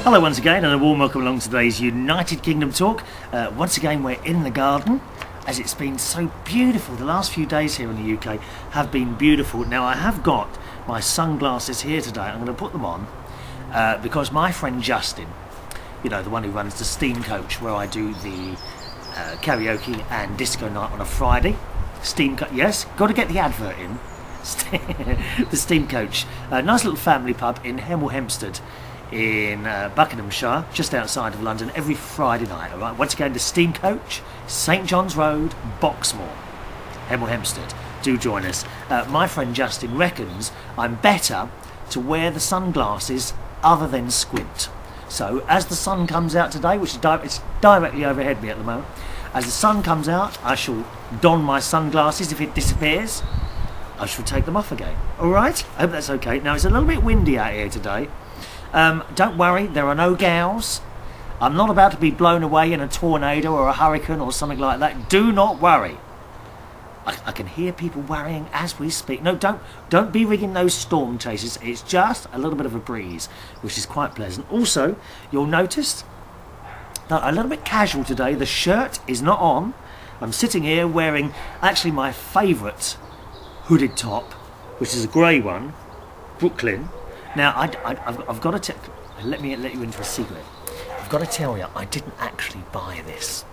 Hello once again, and a warm welcome along to today's United Kingdom talk. Once again, we're in the garden, as it's been so beautiful. The last few days here in the UK have been beautiful. Now, I have got my sunglasses here today. I'm going to put them on because my friend Justin, you know, the one who runs the Steam Coach, where I do the karaoke and disco night on a Friday. Yes, got to get the advert in. The Steam Coach, a nice little family pub in Hemel Hempstead in Buckinghamshire, just outside of London, every Friday night. All right, once again, the Steam Coach, St John's Road, Boxmoor, Hemel Hempstead. Do join us. My friend Justin reckons I'm better to wear the sunglasses other than squint. So as the sun comes out today, which is it's directly overhead me at the moment, as the sun comes out, I shall don my sunglasses. If it disappears, I shall take them off again. All right? I hope that's okay. Now, it's a little bit windy out here today. Don't worry, there are no gales. I'm not about to be blown away in a tornado or a hurricane or something like that. Do not worry. I can hear people worrying as we speak. No, don't be rigging those storm chasers. It's just a little bit of a breeze, which is quite pleasant. Also, you'll notice that I'm a little bit casual today. The shirt is not on. I'm sitting here wearing actually my favourite hooded top, which is a grey one, Brooklyn. Now, I've got to let you into a secret. I've got to tell you, I didn't actually buy this.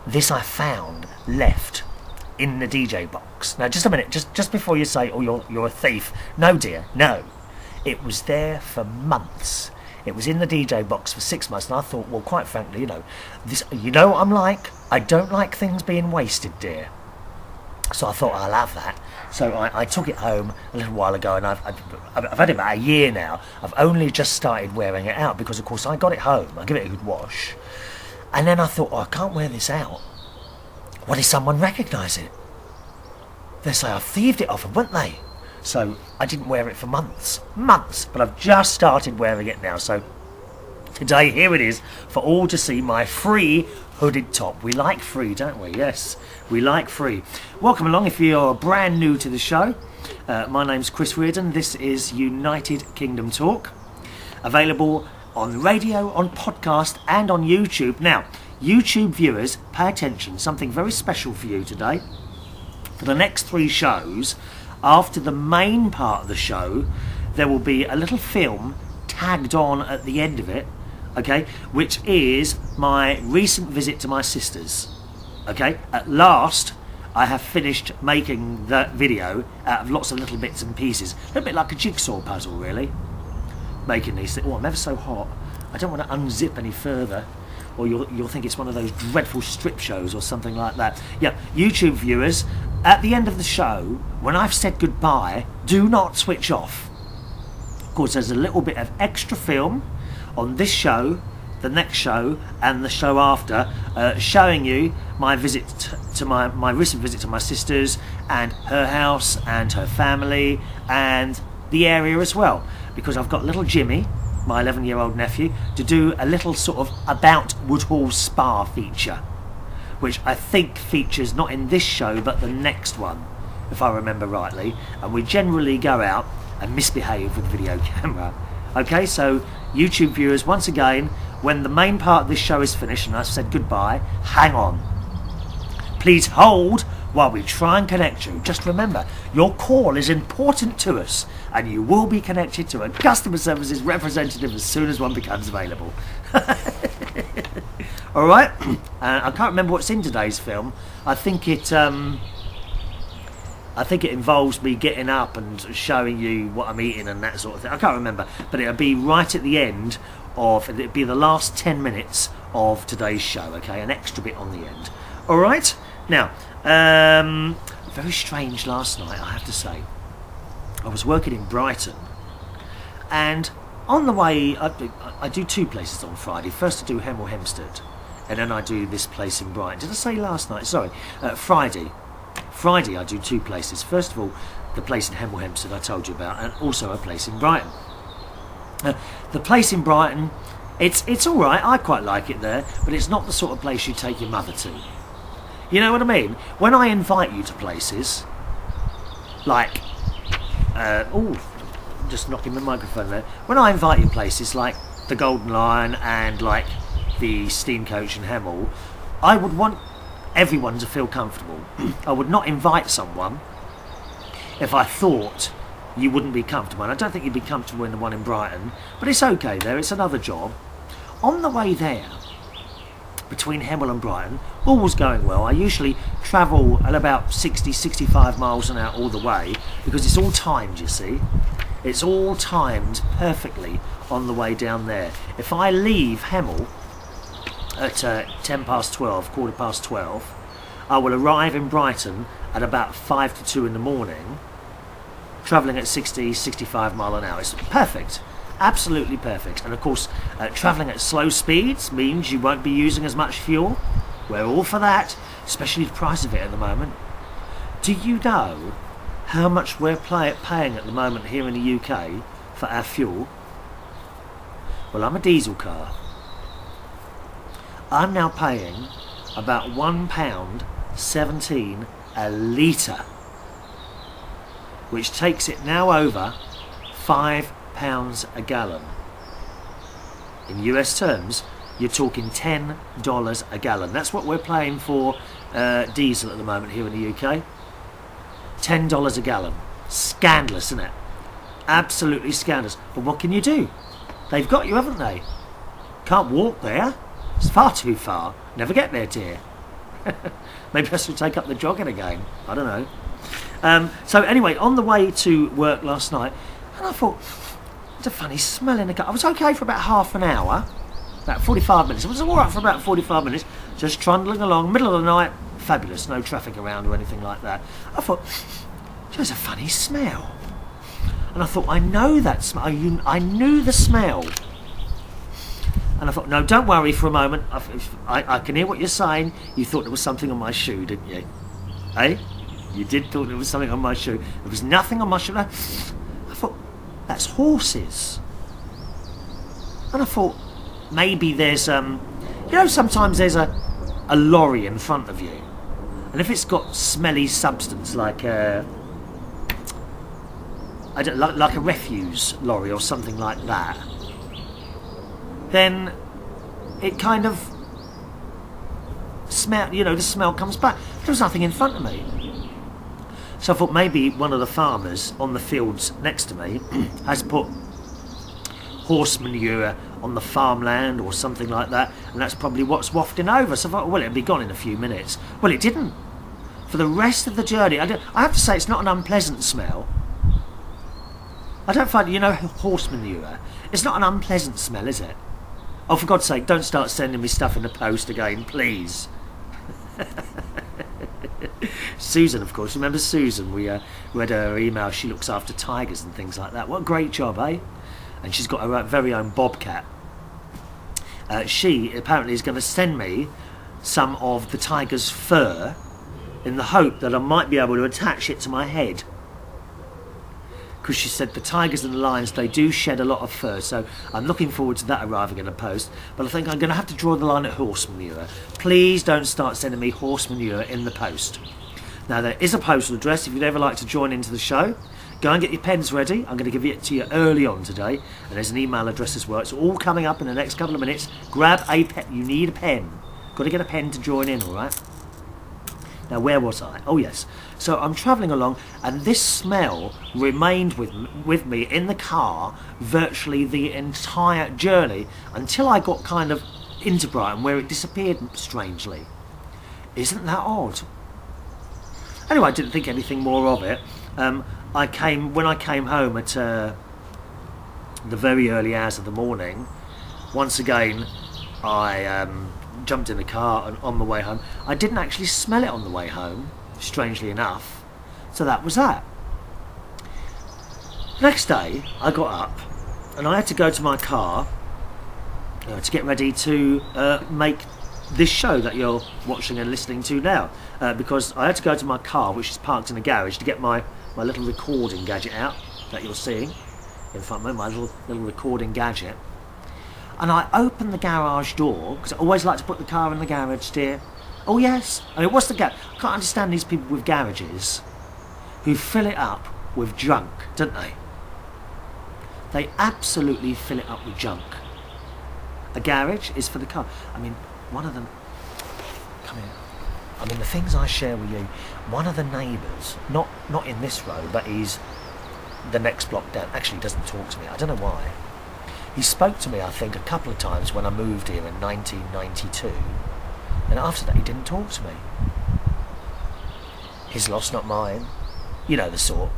This I found left in the DJ box. Now, just a minute, just before you say, "Oh, you're a thief." No, dear, no. It was there for months. It was in the DJ box for 6 months, and I thought, well, quite frankly, you know what I'm like. I don't like things being wasted, dear. So I thought I'll have that. So I took it home a little while ago, and I've had it about a year now. I've only just started wearing it out because, of course, I got it home. I give it a good wash. And then I thought, oh, I can't wear this out. What if someone recognise it? They'll say I thieved it off them, won't they? So I didn't wear it for months. But I've just started wearing it now. So today, here it is for all to see, my free hooded top. We like free, don't we? Yes, we like free. Welcome along if you're brand new to the show. My name's Chris Reardon. This is United Kingdom Talk. Available on radio, on podcast and on YouTube. Now, YouTube viewers, pay attention. Something very special for you today. For the next 3 shows, after the main part of the show, there will be a little film tagged on at the end of it, okay, which is my recent visit to my sisters. Okay, at last I have finished making that video out of lots of little bits and pieces, a little bit like a jigsaw puzzle, really. Making these things. Oh, I'm ever so hot. I don't want to unzip any further, or you'll think it's one of those dreadful strip shows or something like that. Yeah, YouTube viewers, at the end of the show, when I've said goodbye, do not switch off. Of course, there's a little bit of extra film on this show, the next show, and the show after, showing you my visit to my recent visit to my sisters and her house and her family and the area as well, because I've got little Jimmy, my 11-year-old nephew, to do a little sort of about Woodhall Spa feature, which I think features not in this show but the next one, if I remember rightly. And we generally go out and misbehave with the video camera. Okay, so YouTube viewers, once again, when the main part of this show is finished and I've said goodbye, hang on. Please hold while we try and connect you. Just remember, your call is important to us, and you will be connected to a customer services representative as soon as one becomes available. All right. I can't remember what's in today's film. I think it involves me getting up and showing you what I'm eating and that sort of thing. I can't remember, but it'll be right at the end of. It'll be the last 10 minutes of today's show. Okay, an extra bit on the end. All right. Now, very strange last night, I have to say. I was working in Brighton, and on the way, I do 2 places on Friday. First I do Hemel Hempstead, and then I do this place in Brighton. Did I say last night? Sorry, Friday. Friday I do 2 places. First of all, the place in Hemel Hempstead I told you about, and also a place in Brighton. The place in Brighton, it's all right. I quite like it there, but it's not the sort of place you take your mother to. You know what I mean? When I invite you to places like, just knocking the microphone there. When I invite you places like the Golden Lion and like the Steam Coach and Hemel, I would want everyone to feel comfortable. I would not invite someone if I thought you wouldn't be comfortable. And I don't think you'd be comfortable in the one in Brighton, but it's okay there, it's another job. On the way there, between Hemel and Brighton, all was going well. I usually travel at about 60-65 miles an hour all the way, because it's all timed, you see. It's all timed perfectly on the way down there. If I leave Hemel at 10 past 12, quarter past 12, I will arrive in Brighton at about 5 to 2 in the morning, travelling at 60-65 mile an hour. It's perfect. Absolutely perfect. And of course, travelling at slow speeds means you won't be using as much fuel. We're all for that, especially the price of it at the moment. Do you know how much we're paying at the moment here in the UK for our fuel? Well, I'm a diesel car. I'm now paying about £1.17 a litre, which takes it now over £5 a gallon. In US terms, you're talking $10 a gallon. That's what we're paying for diesel at the moment here in the UK. $10 a gallon. Scandalous, isn't it? Absolutely scandalous. But what can you do? They've got you, haven't they? Can't walk there. It's far too far. Never get there, dear. Maybe I should take up the jogging again. I don't know. So anyway, on the way to work last night, and I thought, there's a funny smell in the car. I was okay for about half an hour, about 45 minutes. It was all right for about 45 minutes, just trundling along, middle of the night, fabulous, no traffic around or anything like that. I thought, there's a funny smell. And I thought, I know that smell. I knew the smell. And I thought, no, don't worry for a moment. I can hear what you're saying. You thought there was something on my shoe, didn't you? Eh? You did thought there was something on my shoe. There was nothing on my shoe. I thought, that's horses. And I thought, maybe there's, you know, sometimes there's a lorry in front of you. And if it's got smelly substance like like a refuse lorry or something like that, then it kind of smell, you know, the smell comes back. There was nothing in front of me. So I thought maybe one of the farmers on the fields next to me has put horse manure on the farmland or something like that, and that's probably what's wafting over. So I thought, well, it'll be gone in a few minutes. Well, it didn't. For the rest of the journey, I have to say it's not an unpleasant smell. I don't find, you know, horse manure, it's not an unpleasant smell, is it? Oh, for God's sake, don't start sending me stuff in the post again, please. Susan, of course, remember Susan? We read her email. She looks after tigers and things like that. What a great job, eh? And she's got her very own bobcat. She apparently is going to send me some of the tiger's fur in the hope that I might be able to attach it to my head. Because she said the tigers and the lions, they do shed a lot of fur, so I'm looking forward to that arriving in a post. But I think I'm going to have to draw the line at horse manure. Please don't start sending me horse manure in the post. Now, there is a postal address if you'd ever like to join into the show. Go and get your pens ready. I'm going to give it to you early on today, and there's an email address as well. It's all coming up in the next couple of minutes. Grab a pen. You need a pen. Got to get a pen to join in, all right? Now, where was I? Oh, yes. So I'm travelling along, and this smell remained with me in the car virtually the entire journey until I got kind of into Brighton, where it disappeared strangely. Isn't that odd? Anyway, I didn't think anything more of it. When I came home at the very early hours of the morning, once again, I jumped in the car, and on the way home, I didn't actually smell it on the way home, strangely enough. So that was that. Next day, I got up, and I had to go to my car to get ready to make this show that you're watching and listening to now, because I had to go to my car, which is parked in a garage, to get my little recording gadget out that you're seeing in front of me, my little recording gadget. And I opened the garage door, because I always like to put the car in the garage, dear. Oh yes, I mean, what's the garage? I can't understand these people with garages who fill it up with junk, don't they? They absolutely fill it up with junk. A garage is for the car. I mean, one of them... Come here. I mean, the things I share with you, one of the neighbours, not in this row, but he's the next block down, actually doesn't talk to me. I don't know why. He spoke to me, I think, a couple of times when I moved here in 1992, and after that he didn't talk to me. His loss, not mine. You know the sort.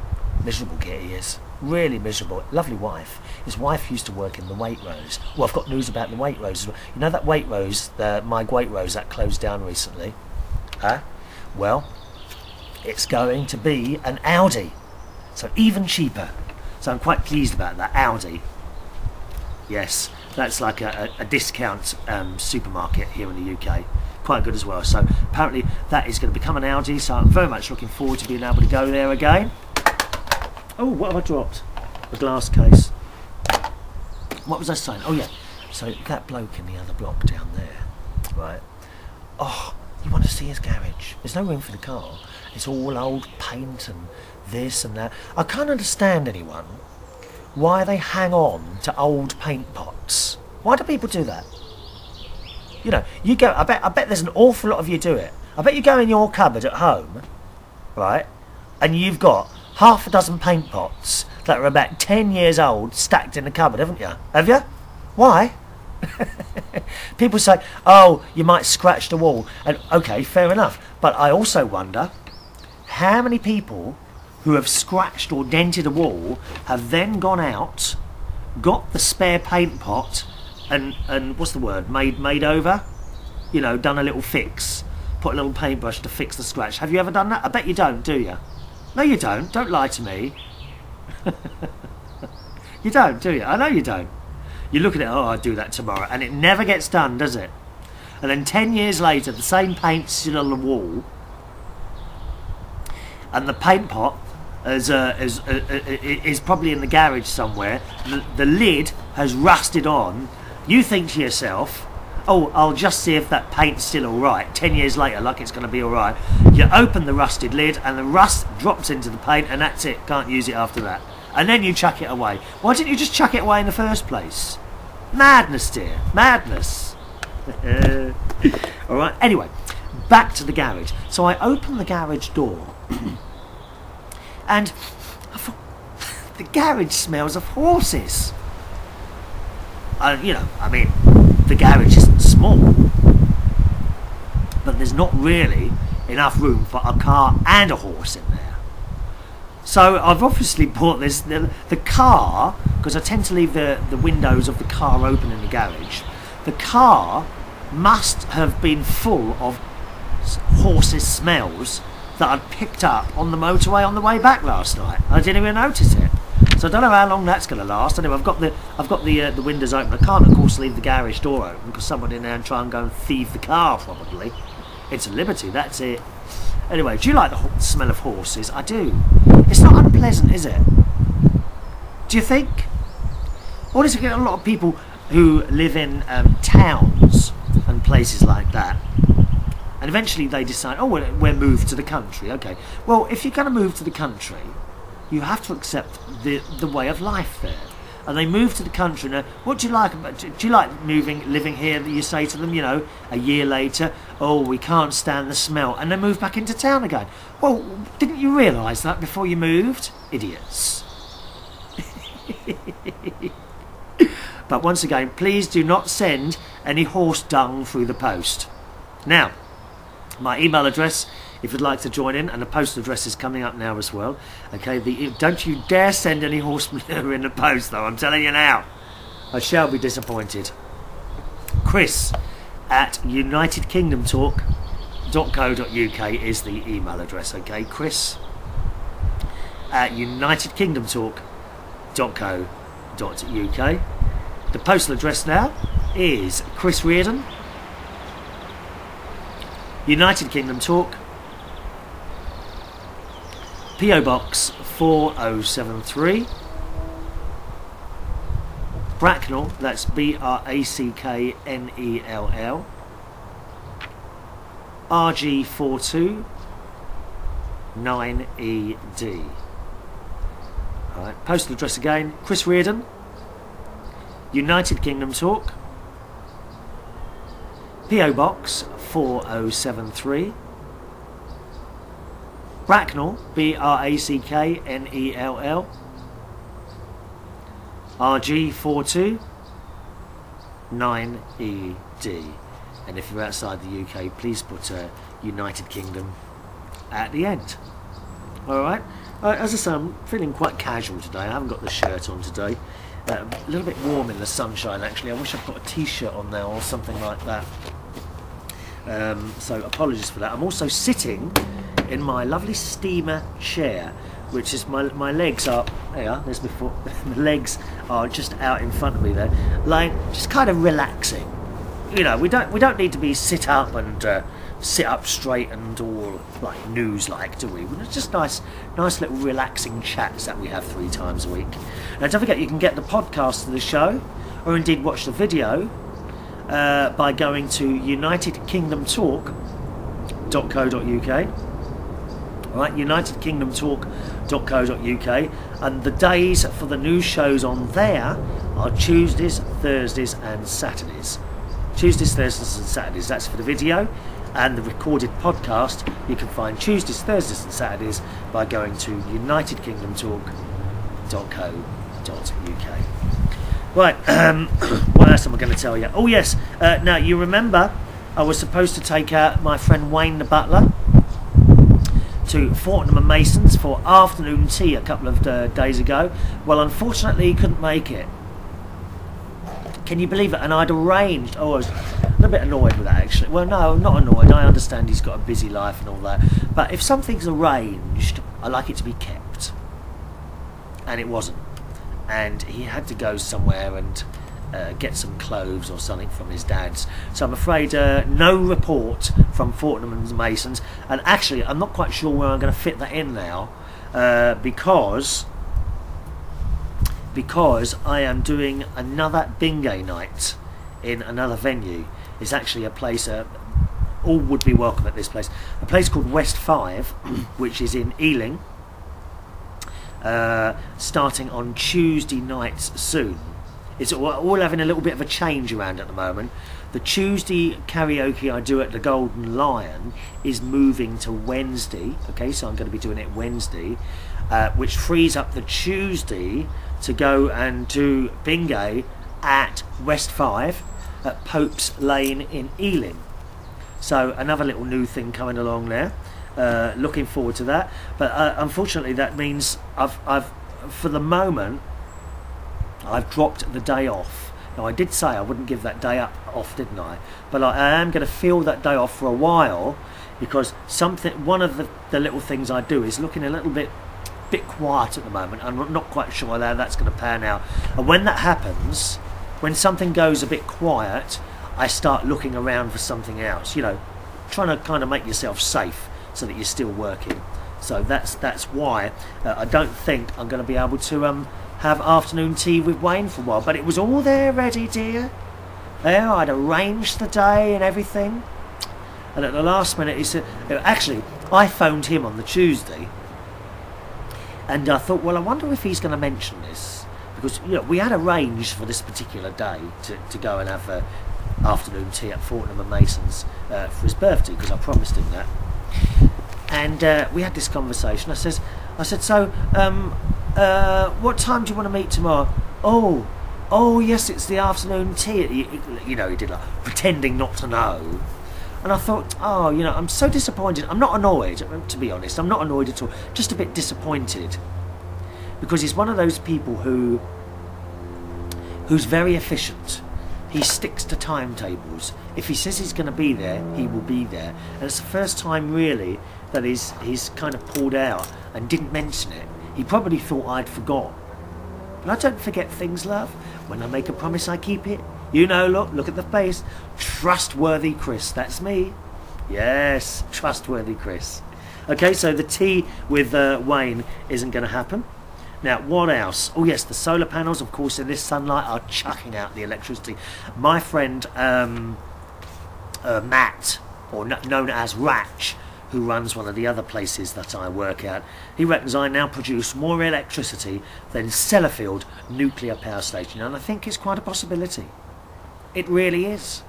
Miserable git he is. Really miserable. Lovely wife. His wife used to work in the Waitrose. Well, I've got news about the Waitrose as well. You know that Waitrose, my Waitrose, that closed down recently? Huh? Well, it's going to be an Audi. So even cheaper. So I'm quite pleased about that. Audi. Yes, that's like a discount supermarket here in the UK. Quite good as well. So apparently that is going to become an Audi. So I'm very much looking forward to being able to go there again. Oh, what have I dropped? A glass case. What was I saying? Oh yeah. So that bloke in the other block down there, right? Oh, you want to see his garage? There's no room for the car. It's all old paint and this and that. I can't understand anyone why they hang on to old paint pots. Why do people do that? You know, you go. I bet there's an awful lot of you do it. I bet you go in your cupboard at home, right, and you've got half a dozen paint pots that are about 10 years old stacked in the cupboard, haven't you? Have you? Why? People say, oh, you might scratch the wall. And okay, fair enough. But I also wonder how many people who have scratched or dented a wall have then gone out, got the spare paint pot and what's the word, made over? You know, done a little fix. Put a little paintbrush to fix the scratch. Have you ever done that? I bet you don't, do you? No, you don't. Don't lie to me. You don't, do you? I know you don't. You look at it, oh, I'll do that tomorrow, and it never gets done, does it? And then 10 years later, the same paint's still on the wall, and the paint pot is probably in the garage somewhere. The lid has rusted on. You think to yourself, oh, I'll just see if that paint's still alright. 10 years later, like it's going to be alright. You open the rusted lid and the rust drops into the paint and that's it. Can't use it after that. And then you chuck it away. Why didn't you just chuck it away in the first place? Madness, dear. Madness. Alright, anyway, back to the garage. So I open the garage door and I thought, the garage smells of horses. You know, I mean, the garage isn't small, but there's not really enough room for a car and a horse in there. So I've obviously bought this, the car, because I tend to leave the windows of the car open in the garage. The car must have been full of horses' smells that I'd picked up on the motorway on the way back last night. I didn't even notice it. So I don't know how long that's going to last. Anyway, I've got the windows open. I can't, of course, leave the garage door open because someone in there and try and go and thieve the car, probably. It's a liberty, that's it. Anyway, do you like the smell of horses? I do. It's not unpleasant, is it? Do you think? Or is it a lot of people who live in towns and places like that, and eventually they decide, oh, we're moved to the country. Okay. Well, if you're going to move to the country, you have to accept the way of life there. And they move to the country. Now, what do you like about? Do you like living here? That you say to them, you know, a year later, oh, we can't stand the smell, and they move back into town again. Well, didn't you realise that before you moved, idiots? But once again, please do not send any horse dung through the post. Now, my email address, if you'd like to join in, and the postal address is coming up now as well. Okay, don't you dare send any horse manure in the post, though. I'm telling you now. I shall be disappointed. Chris at unitedkingdomtalk.co.uk is the email address. Okay, Chris at unitedkingdomtalk.co.uk. The postal address now is Chris Reardon, United Kingdom Talk, PO Box 4073, Bracknell, that's BRACKNELL, RG42 9ED. Alright, postal address again, Chris Reardon, United Kingdom Talk, PO Box 4073, Bracknell, Bracknell, RG42 9ED. And if you're outside the UK, please put United Kingdom at the end. Alright, as I say, I'm feeling quite casual today. I haven't got the shirt on today. A little bit warm in the sunshine actually. I wish I'd put a t-shirt on now or something like that. So apologies for that. I'm also sitting in my lovely steamer chair, which is my legs are, there's my foot. My legs are just out in front of me there, like just kind of relaxing. You know, we don't need to be sit up and sit up straight and all like news like, do we? It's just nice little relaxing chats that we have 3 times a week. Now don't forget, you can get the podcast of the show, or indeed watch the video, by going to unitedkingdomtalk.co.uk. Right, unitedkingdomtalk.co.uk, and the days for the new shows on there are Tuesdays, Thursdays and Saturdays. Tuesdays, Thursdays and Saturdays, that's for the video, and the recorded podcast you can find Tuesdays, Thursdays and Saturdays by going to unitedkingdomtalk.co.uk. Right, what else am I going to tell you? Oh yes, now you remember I was supposed to take out my friend Wayne the butler to Fortnum and Mason's for afternoon tea a couple of days ago. Well, unfortunately he couldn't make it. Can you believe it? And I'd arranged, I was a little bit annoyed with that actually. Well no, I'm not annoyed, I understand he's got a busy life and all that, but if something's arranged I like it to be kept, and it wasn't, and he had to go somewhere and get some clothes or something from his dad's. So I'm afraid no report from Fortnum and Mason's, and actually I'm not quite sure where I'm going to fit that in now, because I am doing another bingo night in another venue. It's actually a place, all would be welcome at this place, a place called West 5, which is in Ealing, starting on Tuesday nights soon. It's all having a little bit of a change around at the moment. The Tuesday karaoke I do at the Golden Lion is moving to Wednesday. Okay, so I'm going to be doing it Wednesday, which frees up the Tuesday to go and do bingo at West 5 at Pope's Lane in Ealing. So another little new thing coming along there. Looking forward to that. But unfortunately, that means I've for the moment, I've dropped the day off. Now I did say I wouldn't give that day off, didn't I? But I am going to feel that day off for a while, because one of the little things I do is looking a little bit quiet at the moment. I'm not quite sure how that's going to pan out. And when that happens, when something goes a bit quiet, I start looking around for something else. You know, trying to kind of make yourself safe so that you're still working. So that's why I don't think I'm going to be able to have afternoon tea with Wayne for a while. But it was all there ready, dear. There, I'd arranged the day and everything. And at the last minute he said, actually, I phoned him on the Tuesday, and I thought, well, I wonder if he's going to mention this, because you know we had arranged for this particular day to go and have afternoon tea at Fortnum and Mason's for his birthday, because I promised him that. And we had this conversation. I said, so what time do you want to meet tomorrow? Oh yes, it's the afternoon tea. You know, he did like pretending not to know. And I thought, oh, you know, I'm so disappointed. I'm not annoyed, to be honest. I'm not annoyed at all. Just a bit disappointed, because he's one of those people who's very efficient. He sticks to timetables. If he says he's going to be there, he will be there. And it's the first time really that he's kind of pulled out and didn't mention it. He probably thought I'd forgot. But I don't forget things, love. When I make a promise, I keep it. You know, look at the face. Trustworthy Chris, that's me. Yes, trustworthy Chris. Okay, so the tea with Wayne isn't going to happen. Now, what else? Oh yes, the solar panels, of course, in this sunlight are chucking out the electricity. My friend Matt, or known as Ratch, who runs one of the other places that I work at, he reckons I now produce more electricity than Sellafield nuclear power station, and I think it's quite a possibility. It really is.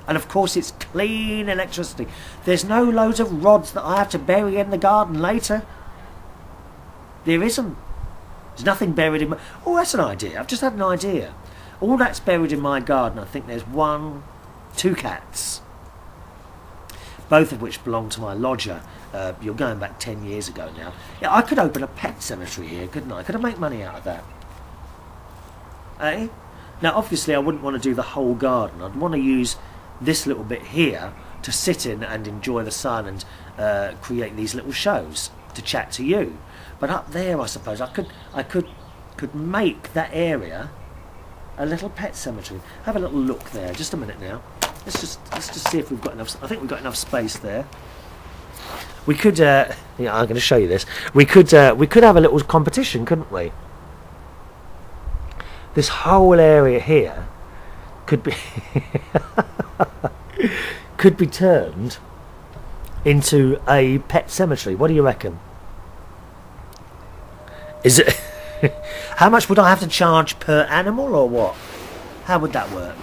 And of course it's clean electricity. There's no loads of rods that I have to bury in the garden later. There isn't. There's nothing buried in my... Oh, that's an idea. I've just had an idea. All that's buried in my garden, I think there's 2 cats. Both of which belong to my lodger. You're going back 10 years ago now. Yeah, I could open a pet cemetery here, couldn't I? Could I make money out of that? Eh? Now, obviously, I wouldn't want to do the whole garden. I'd want to use this little bit here to sit in and enjoy the sun and create these little shows to chat to you. But up there, I suppose I could make that area a little pet cemetery. Have a little look there. Just a minute now. Let's just see if we've got enough. I think we've got enough space there. We could. Yeah, I'm going to show you this. We could have a little competition, couldn't we? This whole area here could be could be turned into a pet cemetery. What do you reckon? Is it? How much would I have to charge per animal, or what? How would that work?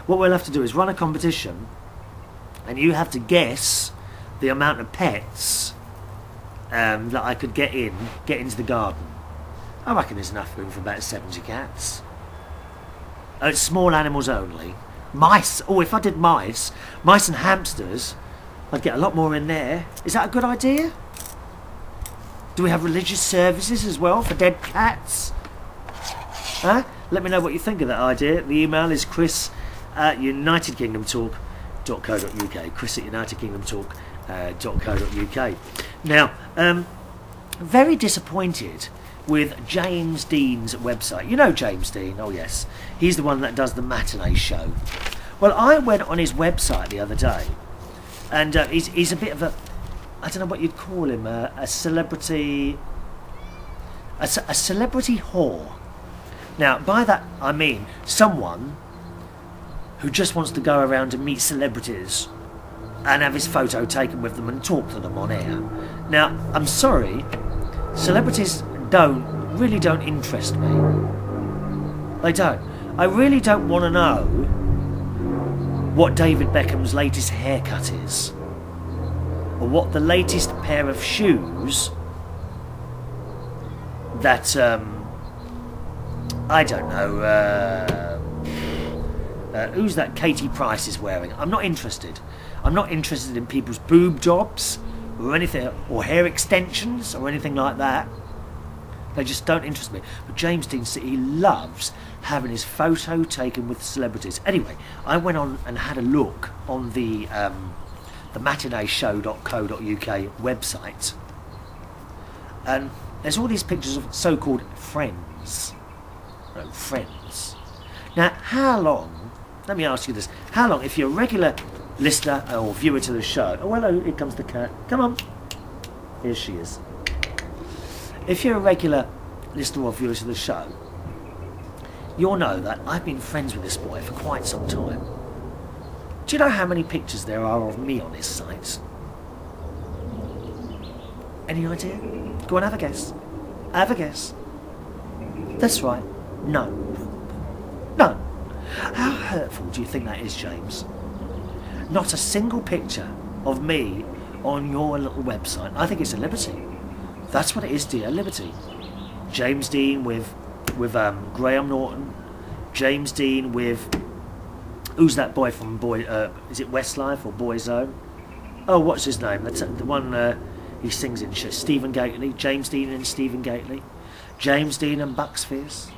What we'll have to do is run a competition, and you have to guess the amount of pets that I could get into the garden. I reckon there's enough room for about 70 cats. It's small animals only. Mice. Oh, if I did mice and hamsters, I'd get a lot more in there. Is that a good idea? Do we have religious services as well for dead cats? Huh? Let me know what you think of that idea. The email is chris@unitedkingdomtalk.co.uk. chris@unitedkingdomtalk.co.uk. Now, very disappointed with James Dean's website. You know James Dean? Oh yes. He's the one that does the matinee show. Well, I went on his website the other day, and he's a bit of a, I don't know what you'd call him, a celebrity whore. Now, by that I mean someone who just wants to go around and meet celebrities and have his photo taken with them and talk to them on air. Now, I'm sorry, celebrities really don't interest me. They don't. I really don't want to know what David Beckham's latest haircut is, or what the latest pair of shoes that I don't know, who's that Katie Price is wearing. I'm not interested. I'm not interested in people's boob jobs or anything, or hair extensions or anything like that. They just don't interest me. But James Dean, he loves having his photo taken with celebrities. Anyway, I went on and had a look on the matineeshow.co.uk website, and there's all these pictures of so-called friends. No, friends. Now, how long, let me ask you this, how long, if you're a regular listener or viewer to the show, oh hello, here comes the cat, come on, here she is. If you're a regular listener or viewer to the show, you'll know that I've been friends with this boy for quite some time. Do you know how many pictures there are of me on his site? Any idea? Go on, have a guess. Have a guess. That's right. No. No. How hurtful do you think that is, James? Not a single picture of me on your little website. I think it's a liberty. That's what it is, dear, liberty. James Dean with Graham Norton. James Dean with, who's that boy from is it Westlife or Boyzone? Oh, what's his name? That's the one he sings in. Stephen Gately. James Dean and Stephen Gately. James Dean and Bucks Fierce.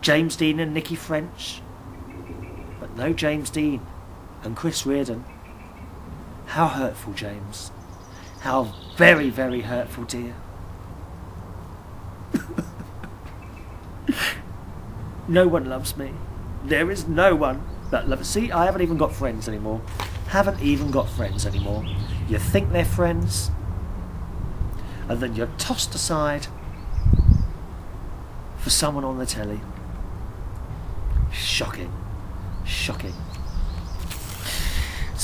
James Dean and Nicky French. But no James Dean and Chris Reardon. How hurtful, James. How very, very hurtful, dear. No one loves me. There is no one that loves... See, I haven't even got friends anymore. Haven't even got friends anymore. You think they're friends, and then you're tossed aside for someone on the telly. Shocking. Shocking.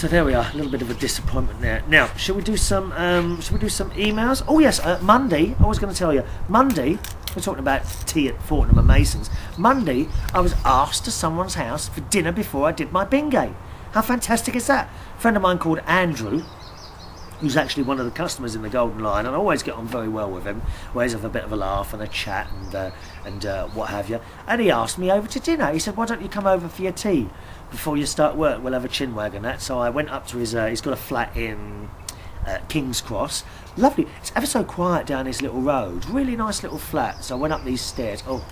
So there we are, a little bit of a disappointment there. Now, shall we do some emails? Oh yes, Monday, I was going to tell you, Monday, we're talking about tea at Fortnum and Mason's. Monday, I was asked to someone's house for dinner before I did my bingo. How fantastic is that? A friend of mine called Andrew, who's actually one of the customers in the Golden Lion, and I always get on very well with him. Always have a bit of a laugh and a chat and what have you. And he asked me over to dinner. He said, "Why don't you come over for your tea before you start work? We'll have a chinwag and that." So I went up to his. He's got a flat in King's Cross. Lovely. It's ever so quiet down his little road. Really nice little flat. So I went up these stairs. Oh,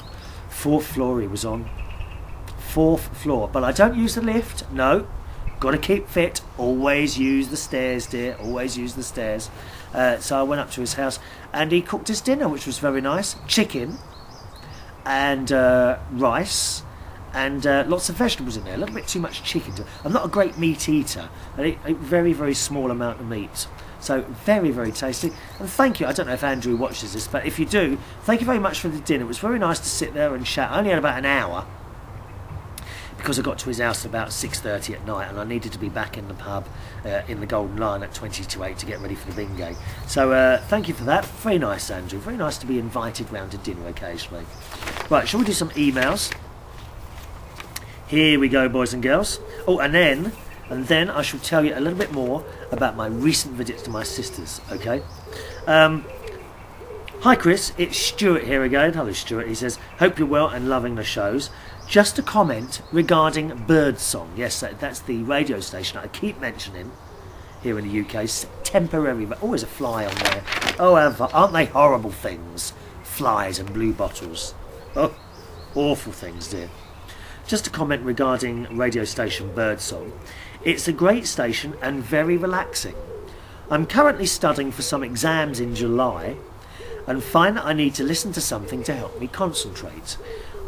4th floor he was on. 4th floor. But I don't use the lift. No. Got to keep fit. Always use the stairs, dear. Always use the stairs. So I went up to his house and he cooked his dinner, which was very nice. Chicken and rice and lots of vegetables in there. A little bit too much chicken. I'm not a great meat eater. I eat a very, very small amount of meat. So very, very tasty. And thank you. I don't know if Andrew watches this, but if you do, thank you very much for the dinner. It was very nice to sit there and chat. I only had about an hour, because I got to his house about 6:30 at night and I needed to be back in the pub in the Golden Lion at 20 to 8 to get ready for the bingo. So thank you for that. Very nice, Andrew. Very nice to be invited round to dinner occasionally. Right, shall we do some emails? Here we go, boys and girls. Oh, and then I shall tell you a little bit more about my recent visits to my sisters, okay? Hi Chris, it's Stuart here again. Hello Stuart. He says, hope you're well and loving the shows. Just a comment regarding Birdsong. Yes, that's the radio station I keep mentioning here in the UK. Temporary, but always a fly on there. Oh, aren't they horrible things? Flies and blue bottles. Oh, awful things, dear. Just a comment regarding radio station Birdsong. It's a great station and very relaxing. I'm currently studying for some exams in July and find that I need to listen to something to help me concentrate.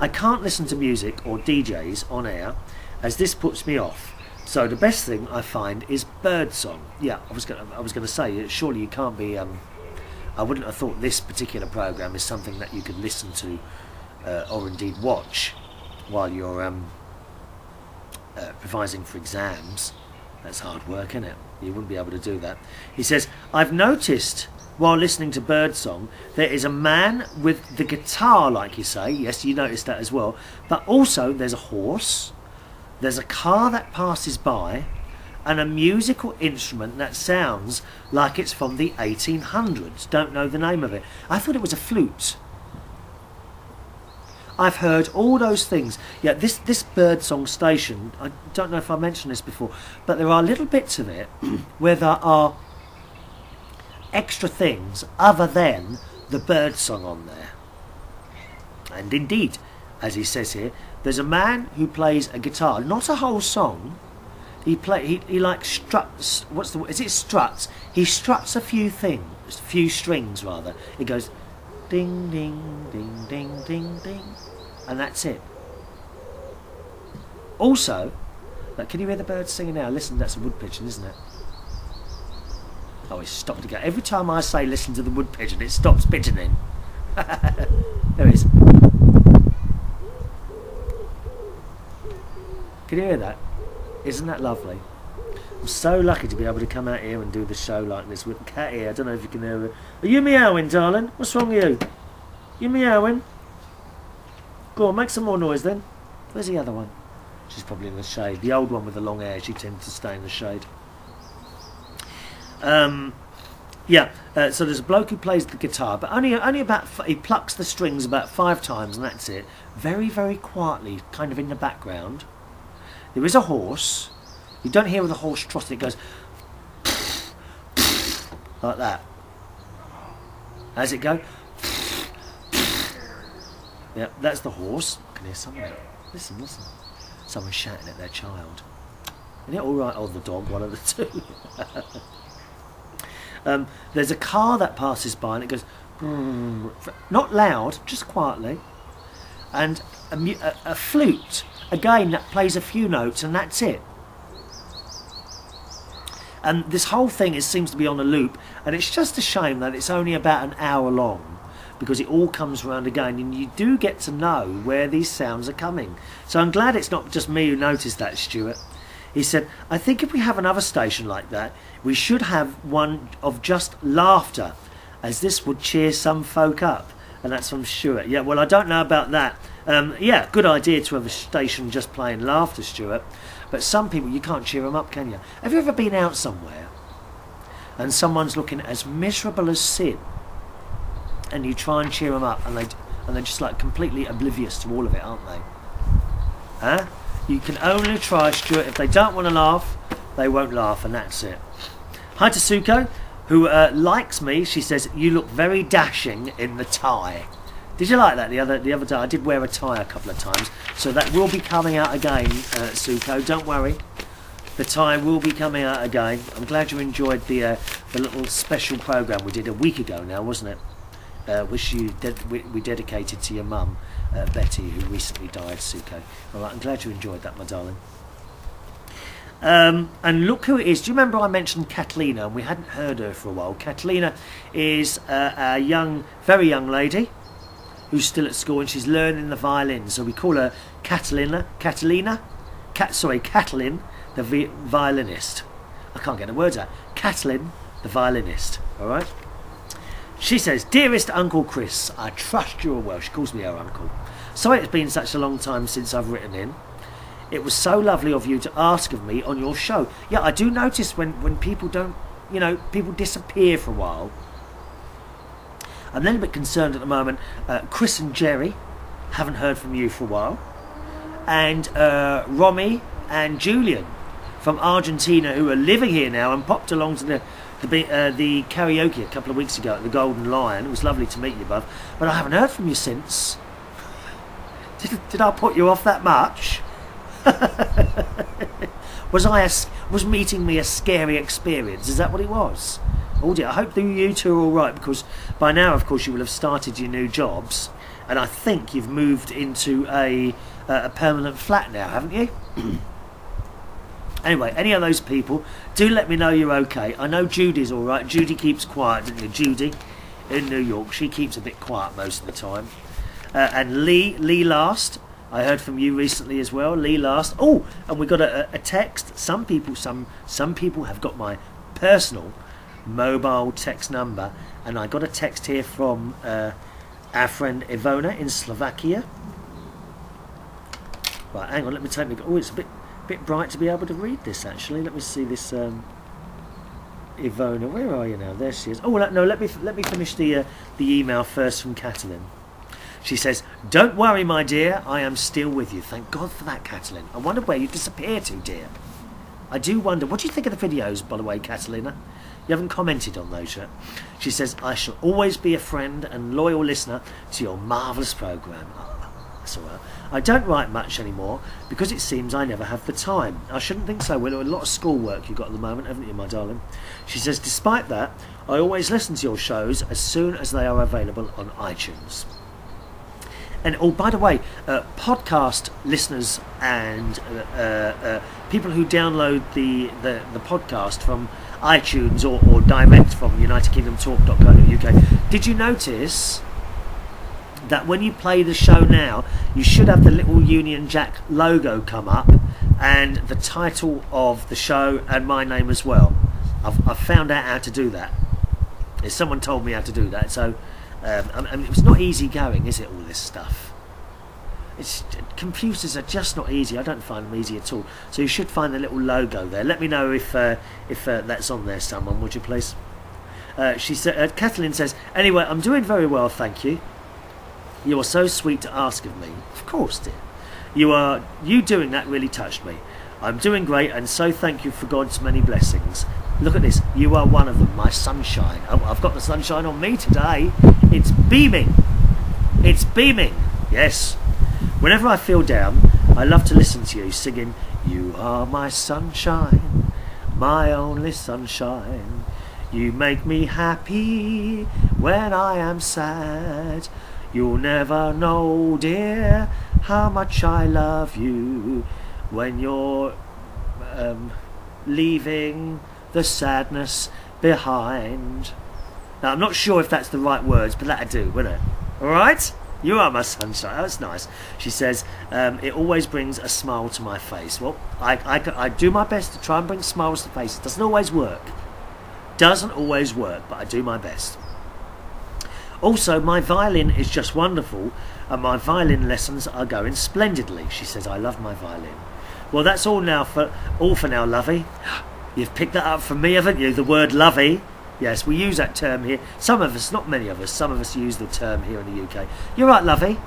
I can't listen to music or DJs on air as this puts me off. So the best thing I find is Birdsong. Yeah, I was gonna say, surely you can't be. I wouldn't have thought this particular program is something that you could listen to or indeed watch while you're revising for exams. That's hard work, isn't it? You wouldn't be able to do that. He says, I've noticed while listening to Birdsong, there is a man with the guitar, like you say. Yes, you noticed that as well. But also, there's a horse, there's a car that passes by, and a musical instrument that sounds like it's from the 1800s. Don't know the name of it. I thought it was a flute. I've heard all those things. Yeah, this Birdsong station, I don't know if I mentioned this before, but there are little bits of it where there are extra things other than the Birdsong on there. And indeed, as he says here, there's a man who plays a guitar, not a whole song. He like struts. What's the word? Is it struts? He struts a few strings rather. It goes ding ding ding ding ding ding, and that's it. Also, like, can you hear the birds singing now? Listen, that's a wood pigeon, isn't it? Oh, it's stopped again. Every time I say listen to the wood pigeon, it stops pigeoning. There it is. Can you hear that? Isn't that lovely? I'm so lucky to be able to come out here and do the show like this with the cat here. I don't know if you can hear her. Are you meowing, darling? What's wrong with you? You meowing? Go on, make some more noise then. Where's the other one? She's probably in the shade. The old one with the long hair, she tends to stay in the shade. Yeah, so there's a bloke who plays the guitar, but only about, he plucks the strings about 5 times and that's it. Very, very quietly, kind of in the background. There is a horse. You don't hear the horse trotting, it goes like that. How's it go? Yeah, that's the horse. I can hear someone. Listen, listen. Someone's shouting at their child. Isn't it alright? Oh, the dog, one of the two. There's a car that passes by and it goes not loud, just quietly. And a flute, again, that plays a few notes and that's it. And this whole thing seems to be on a loop, and it's just a shame that it's only about an hour long, because it all comes around again and you do get to know where these sounds are coming. So I'm glad it's not just me who noticed that, Stuart. He said, I think if we have another station like that, we should have one of just laughter, as this would cheer some folk up. And that's from Stuart. Yeah, well, I don't know about that. Yeah, good idea to have a station just playing laughter, Stuart. But some people, you can't cheer them up, can you? Have you ever been out somewhere and someone's looking as miserable as sin, and you try and cheer them up, and they're just like completely oblivious to all of it, aren't they? Huh? You can only try, Stuart. If they don't want to laugh, they won't laugh, and that's it. Hi to Suko, who likes me. She says, you look very dashing in the tie. Did you like that the other day? I did wear a tie a couple of times, so that will be coming out again, Suko. Don't worry, the tie will be coming out again. I'm glad you enjoyed the little special program we did a week ago now, wasn't it? Which we dedicated to your mum, Betty, who recently died, Suko. All right, I'm glad you enjoyed that, my darling. And look who it is. Do you remember I mentioned Catalina, and we hadn't heard her for a while? Catalina is a very young lady who's still at school, and she's learning the violin. So we call her Catalin, the violinist. I can't get the words out. Catalin, the violinist. All right. She says, dearest Uncle Chris, I trust you are well. She calls me her uncle. Sorry it's been such a long time since I've written in. It was so lovely of you to ask of me on your show. Yeah, I do notice when people don't, you know, people disappear for a while. I'm a little bit concerned at the moment. Chris and Jerry, haven't heard from you for a while. And Romy and Julian from Argentina, who are living here now and popped along to the karaoke a couple of weeks ago at the Golden Lion. It was lovely to meet you both. But I haven't heard from you since. Did I put you off that much? Was meeting me a scary experience? Is that what it was? Oh dear, I hope that you two are alright, because by now, of course, you will have started your new jobs, and I think you've moved into a permanent flat now, haven't you? Anyway, any of those people, do let me know you're okay. I know Judy's alright. Judy keeps quiet, doesn't you? Judy in New York, she keeps a bit quiet most of the time. And Lee last. I heard from you recently as well, Lee last. Oh, and we got a text. Some people have got my personal mobile text number, and I got a text here from our friend Ivona in Slovakia. Right, hang on, let me take me. Oh, it's a bit bright to be able to read this. Actually, let me see this. Ivona, where are you now? There she is. Oh no, let me finish the email first from Catalin. She says, don't worry, my dear, I am still with you. Thank God for that, Catalin. I wonder where you disappeared to, dear. I do wonder. What do you think of the videos, by the way, Catalina? You haven't commented on those yet. She says, I shall always be a friend and loyal listener to your marvellous programme. Oh, that's all right. I don't write much anymore because it seems I never have the time. I shouldn't think so. Well, a lot of schoolwork you've got at the moment, haven't you, my darling? She says, despite that, I always listen to your shows as soon as they are available on iTunes. And oh, by the way, podcast listeners and people who download the podcast from iTunes or direct from UnitedKingdomTalk.co.uk, did you notice that when you play the show now, you should have the little Union Jack logo come up and the title of the show and my name as well? I've found out how to do that. Someone told me how to do that, so. I mean, it's not easy going, is it, all this stuff? Computers are just not easy. I don't find them easy at all. So you should find the little logo there. Let me know if that's on there, someone, would you please? She said, Kathleen says, anyway, I'm doing very well, thank you. You are so sweet to ask of me. Of course, dear. You doing that really touched me. I'm doing great, and so thank you for God's many blessings. Look at this. You are one of them, my sunshine. Oh, I've got the sunshine on me today. It's beaming. It's beaming. Yes. Whenever I feel down, I love to listen to you singing, you are my sunshine, my only sunshine. You make me happy when I am sad. You'll never know, dear, how much I love you when you're leaving the sadness behind. Now, I'm not sure if that's the right words, but that'd do, wouldn't it? Alright? You are my sunshine. That's nice. She says, it always brings a smile to my face. Well, I do my best to try and bring smiles to faces. Doesn't always work. Doesn't always work, but I do my best. Also, my violin is just wonderful, and my violin lessons are going splendidly. She says, I love my violin. Well, that's all for now, lovey. You've picked that up from me, haven't you? The word lovey. Yes, we use that term here. Some of us, not many of us, some of us use the term here in the UK. You're right, lovey.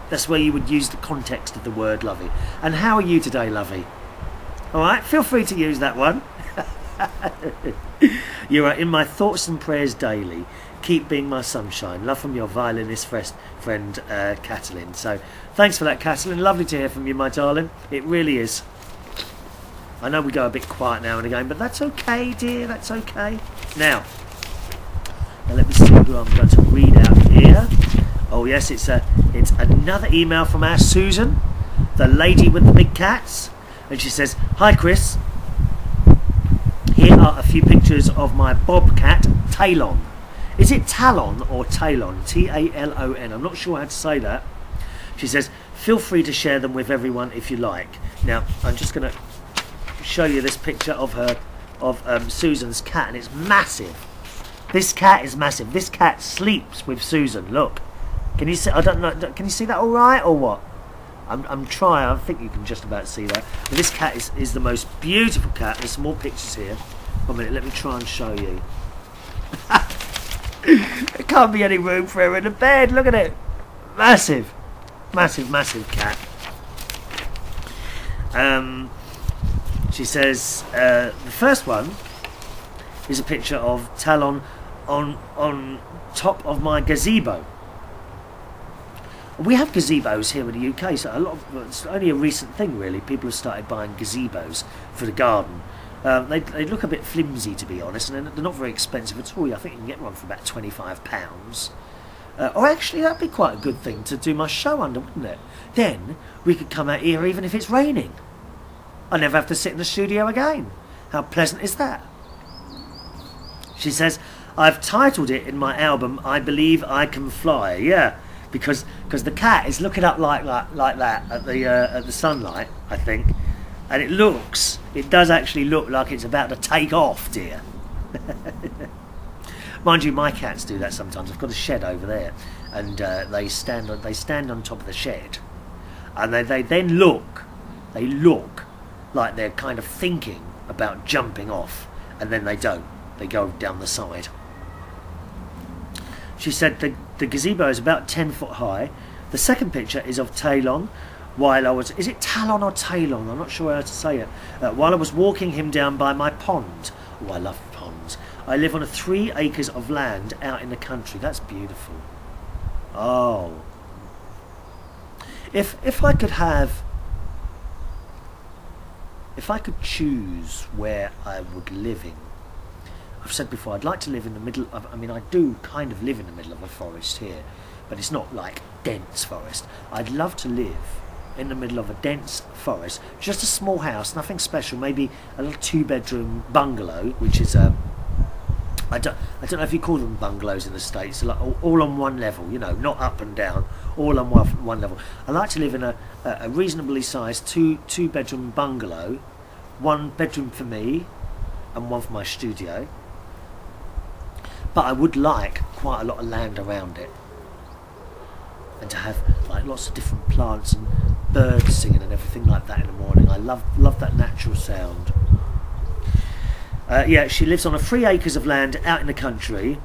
That's where you would use the context of the word lovey. And how are you today, lovey? All right, feel free to use that one. You are in my thoughts and prayers daily. Keep being my sunshine. Love from your violinist friend Catalin. So thanks for that, Catalin. Lovely to hear from you, my darling. It really is. I know we go a bit quiet now and again, but that's okay, dear. That's okay. Now let me see who I'm going to read out here. Oh yes, it's another email from our Susan, the lady with the big cats, and she says, "Hi Chris. Here are a few pictures of my bobcat Talon." Is it Talon or Talon? T-A-L-O-N. I'm not sure how to say that. She says, "Feel free to share them with everyone if you like." Now I'm just going to show you this picture of Susan's cat, and it's massive. This cat is massive. This cat sleeps with Susan. Look, can you see? I don't know. Can you see that all right or what? I'm trying. I think you can just about see that. But this cat is the most beautiful cat. There's some more pictures here. 1 minute. Let me try and show you. There can't be any room for her in the bed. Look at it. Massive, massive, massive cat. She says the first one is a picture of Talon on top of my gazebo. We have gazebos here in the UK, so it's only a recent thing really. People have started buying gazebos for the garden. They look a bit flimsy, to be honest, and they're not very expensive at all. I think you can get one for about £25. Or actually, that'd be quite a good thing to do my show under, wouldn't it? Then we could come out here even if it's raining. I never have to sit in the studio again. How pleasant is that? She says, I've titled it in my album, I Believe I Can Fly. Yeah, because the cat is looking up like that at the sunlight, I think. And it does actually look like it's about to take off, dear. Mind you, my cats do that sometimes. I've got a shed over there, and they stand on top of the shed, and they then look like they're kind of thinking about jumping off, and then they don't. They go down the side. She said the gazebo is about 10 foot high. The second picture is of Talon. Is it Talon or Talon? I'm not sure how to say it. While I was walking him down by my pond. Oh, I love ponds. I live on 3 acres of land out in the country. That's beautiful. Oh. If I could choose where I would live in, I've said before, I'd like to live in the middle of, I do kind of live in the middle of a forest here, but it's not like dense forest. I'd love to live in the middle of a dense forest, just a small house, nothing special, maybe a little 2-bedroom bungalow, which is I don't know if you call them bungalows in the States, like all on one level, you know, not up and down, all on one level. I like to live in a reasonably sized two-bedroom bungalow, 1 bedroom for me and 1 for my studio. But I would like quite a lot of land around it, and to have like lots of different plants and birds singing and everything like that in the morning. I love that natural sound. Yeah, she lives on 3 acres of land out in the country.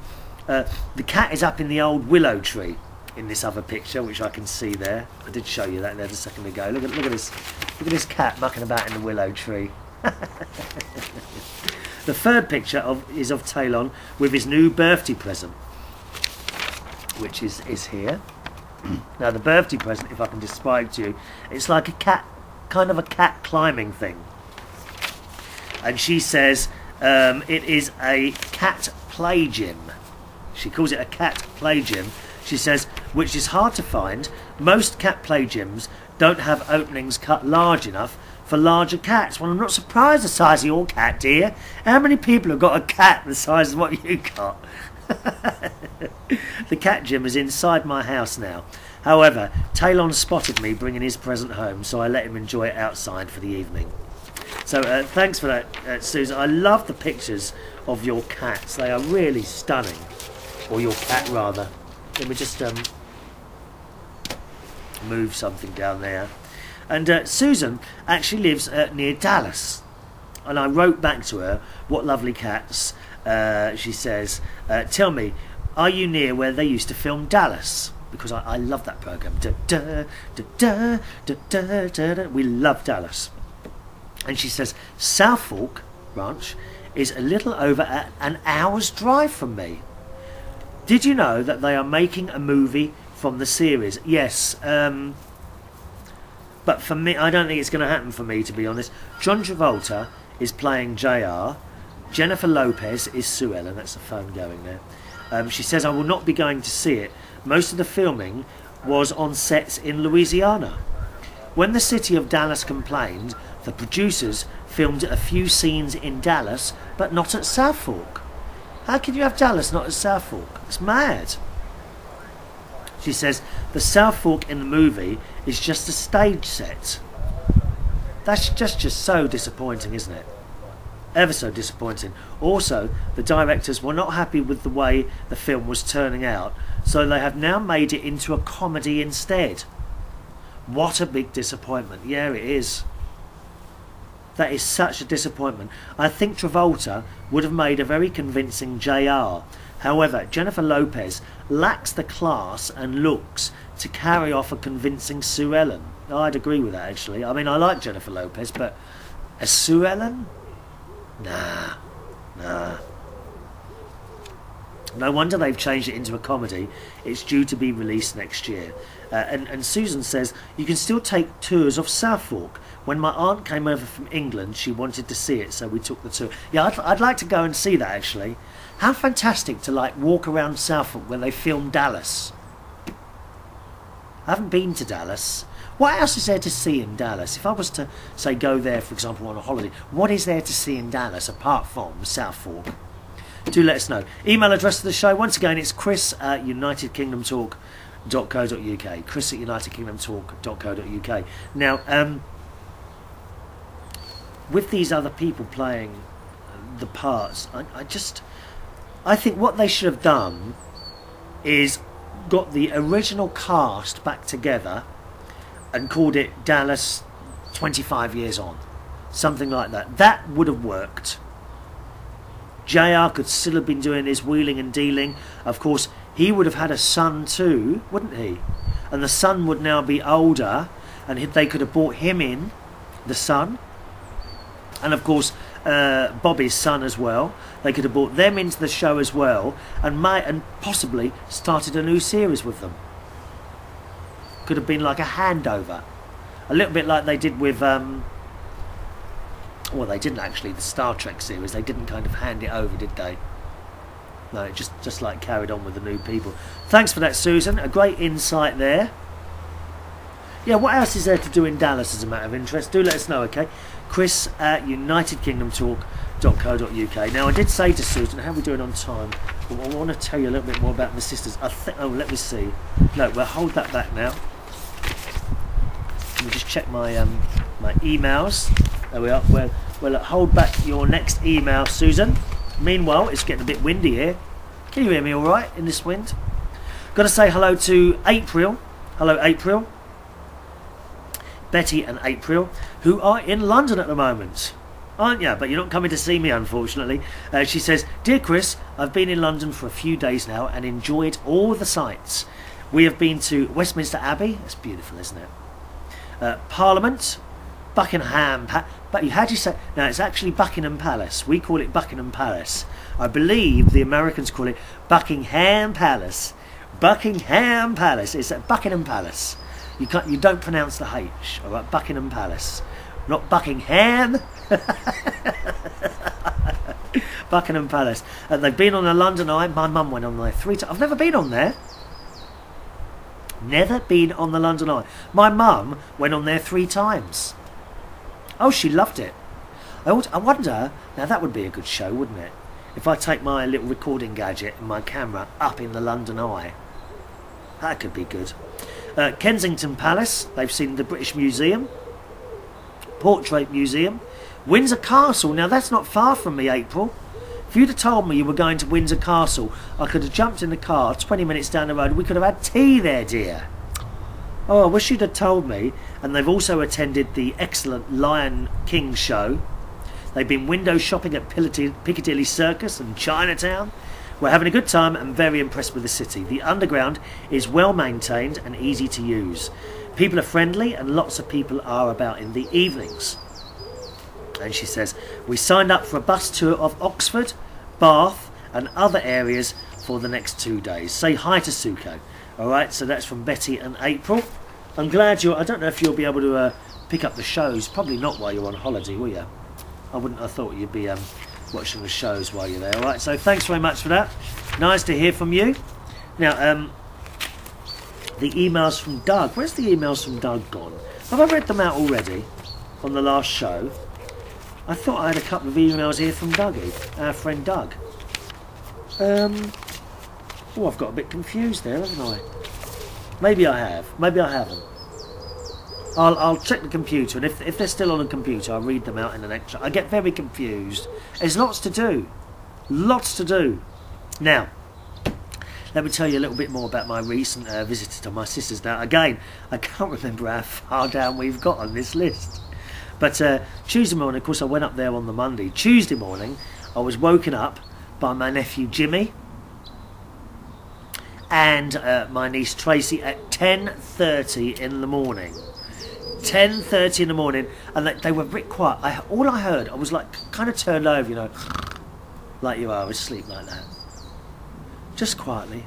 The cat is up in the old willow tree in this other picture, which I can see there. I did show you that there a second ago. Look at this cat mucking about in the willow tree. The third picture is of Talon with his new birthday present, which is here. Now the birthday present, if I can describe to you, it's like a cat, kind of a cat climbing thing. And she says it is a cat play gym. She calls it a cat play gym. She says, which is hard to find. Most cat play gyms don't have openings cut large enough for larger cats. Well, I'm not surprised the size of your cat, dear. How many people have got a cat the size of what you got? The cat gym is inside my house now. However, Talon spotted me bringing his present home, so I let him enjoy it outside for the evening. So thanks for that, Susan. I love the pictures of your cats. They are really stunning. Or your cat, rather. Let me just move something down there. And Susan actually lives near Dallas. And I wrote back to her, what lovely cats. She says, tell me, are you near where they used to film Dallas? Because I love that programme. We love Dallas. And she says, Southfork Ranch is a little over an hour's drive from me. Did you know that they are making a movie from the series? Yes. But for me, I don't think it's going to happen for me, to be honest. John Travolta is playing JR. Jennifer Lopez is Sue Ellen. That's the phone going there. She says, I will not be going to see it. Most of the filming was on sets in Louisiana. When the city of Dallas complained, the producers filmed a few scenes in Dallas, but not at Southfork. How can you have Dallas not at Southfork? It's mad. She says, the Southfork in the movie is just a stage set. That's just so disappointing, isn't it? Ever so disappointing. Also, the directors were not happy with the way the film was turning out, so they have now made it into a comedy instead. What a big disappointment. Yeah, it is. That is such a disappointment. I think Travolta would have made a very convincing JR. However, Jennifer Lopez lacks the class and looks to carry off a convincing Sue Ellen. I'd agree with that, actually. I mean, I like Jennifer Lopez, but a Sue Ellen? Nah. No wonder they've changed it into a comedy. It's due to be released next year. And Susan says, you can still take tours of Southfork. When my aunt came over from England, she wanted to see it, so we took the tour. Yeah, I'd like to go and see that, actually. How fantastic to, like, walk around Southfork where they filmed Dallas. I haven't been to Dallas. What else is there to see in Dallas? If I was to, say, go there, for example, on a holiday, what is there to see in Dallas apart from Southfork? Do let us know. Email address to the show, once again, it's chris@unitedkingdomtalk.co.uk. chris@unitedkingdomtalk.co.uk. Now, with these other people playing the parts, I think what they should have done is got the original cast back together and called it Dallas 25 years on. Something like that. That would have worked. JR could still have been doing his wheeling and dealing. Of course, he would have had a son too, wouldn't he? And the son would now be older, and they could have brought him in, the son. And of course, Bobby's son as well. They could have brought them into the show as well, and possibly started a new series with them. Could have been like a handover, a little bit like they did with well, they didn't actually, the Star Trek series. They didn't kind of hand it over, did they? No, it just like carried on with the new people. Thanks for that, Susan. A great insight there. Yeah, what else is there to do in Dallas as a matter of interest? Do let us know, okay? chris@unitedkingdomtalk.co.uk. Now, I did say to Susan, how are we doing on time? Well, I want to tell you a little bit more about my sisters. Oh, let me see. No, we'll hold that back now. Let me just check my my emails. There we are. We'll hold back your next email, Susan. Meanwhile, it's getting a bit windy here. Can you hear me all right in this wind? Got to say hello to April. Hello, April. Betty and April, who are in London at the moment. Aren't you? But you're not coming to see me, unfortunately. She says, Dear Chris, I've been in London for a few days now and enjoyed all the sights. We have been to Westminster Abbey. That's beautiful, isn't it? Parliament, Buckingham. But how do you say? No, it's actually Buckingham Palace. We call it Buckingham Palace. I believe the Americans call it Buckingham Palace. Buckingham Palace. It's at Buckingham Palace. You don't pronounce the H. All right, Buckingham Palace, not Buckingham. Buckingham Palace. They've been on the London Eye. My mum went on there 3 times. I've never been on there. Never been on the London Eye. My mum went on there 3 times. Oh, she loved it. I wonder, now that would be a good show, wouldn't it? If I take my little recording gadget and my camera up in the London Eye. That could be good. Kensington Palace, they've seen the British Museum, Portrait Museum, Windsor Castle. Now that's not far from me, April. If you'd have told me you were going to Windsor Castle, I could have jumped in the car 20 minutes down the road. We could have had tea there, dear. Oh, I wish you'd have told me. And they've also attended the excellent Lion King show. They've been window shopping at Piccadilly Circus and Chinatown. We're having a good time and very impressed with the city. The underground is well maintained and easy to use. People are friendly and lots of people are about in the evenings. And she says, we signed up for a bus tour of Oxford, Bath and other areas for the next 2 days. Say hi to Suko. Alright, so that's from Betty and April. I'm glad I don't know if you'll be able to pick up the shows. Probably not while you're on holiday, will you? I wouldn't have thought you'd be watching the shows while you're there. Alright, so thanks very much for that. Nice to hear from you. Now, the emails from Doug. Where's the emails from Doug gone? Have I read them out already on the last show? I thought I had a couple of emails here from Dougie, our friend Doug. Oh, I've got a bit confused there, haven't I? Maybe I have. Maybe I haven't. I'll check the computer, and if they're still on the computer, I'll read them out in an extra. I get very confused. There's lots to do. Lots to do. Now, let me tell you a little bit more about my recent visit to my sisters. Now, again, I can't remember how far down we've got on this list. But Tuesday morning, of course, I went up there on the Monday. Tuesday morning, I was woken up by my nephew Jimmy and my niece Tracy at 10:30 in the morning. 10:30 in the morning, and they were a bit quiet. All I heard, I was like kind of turned over, you know, like you are asleep like that, just quietly,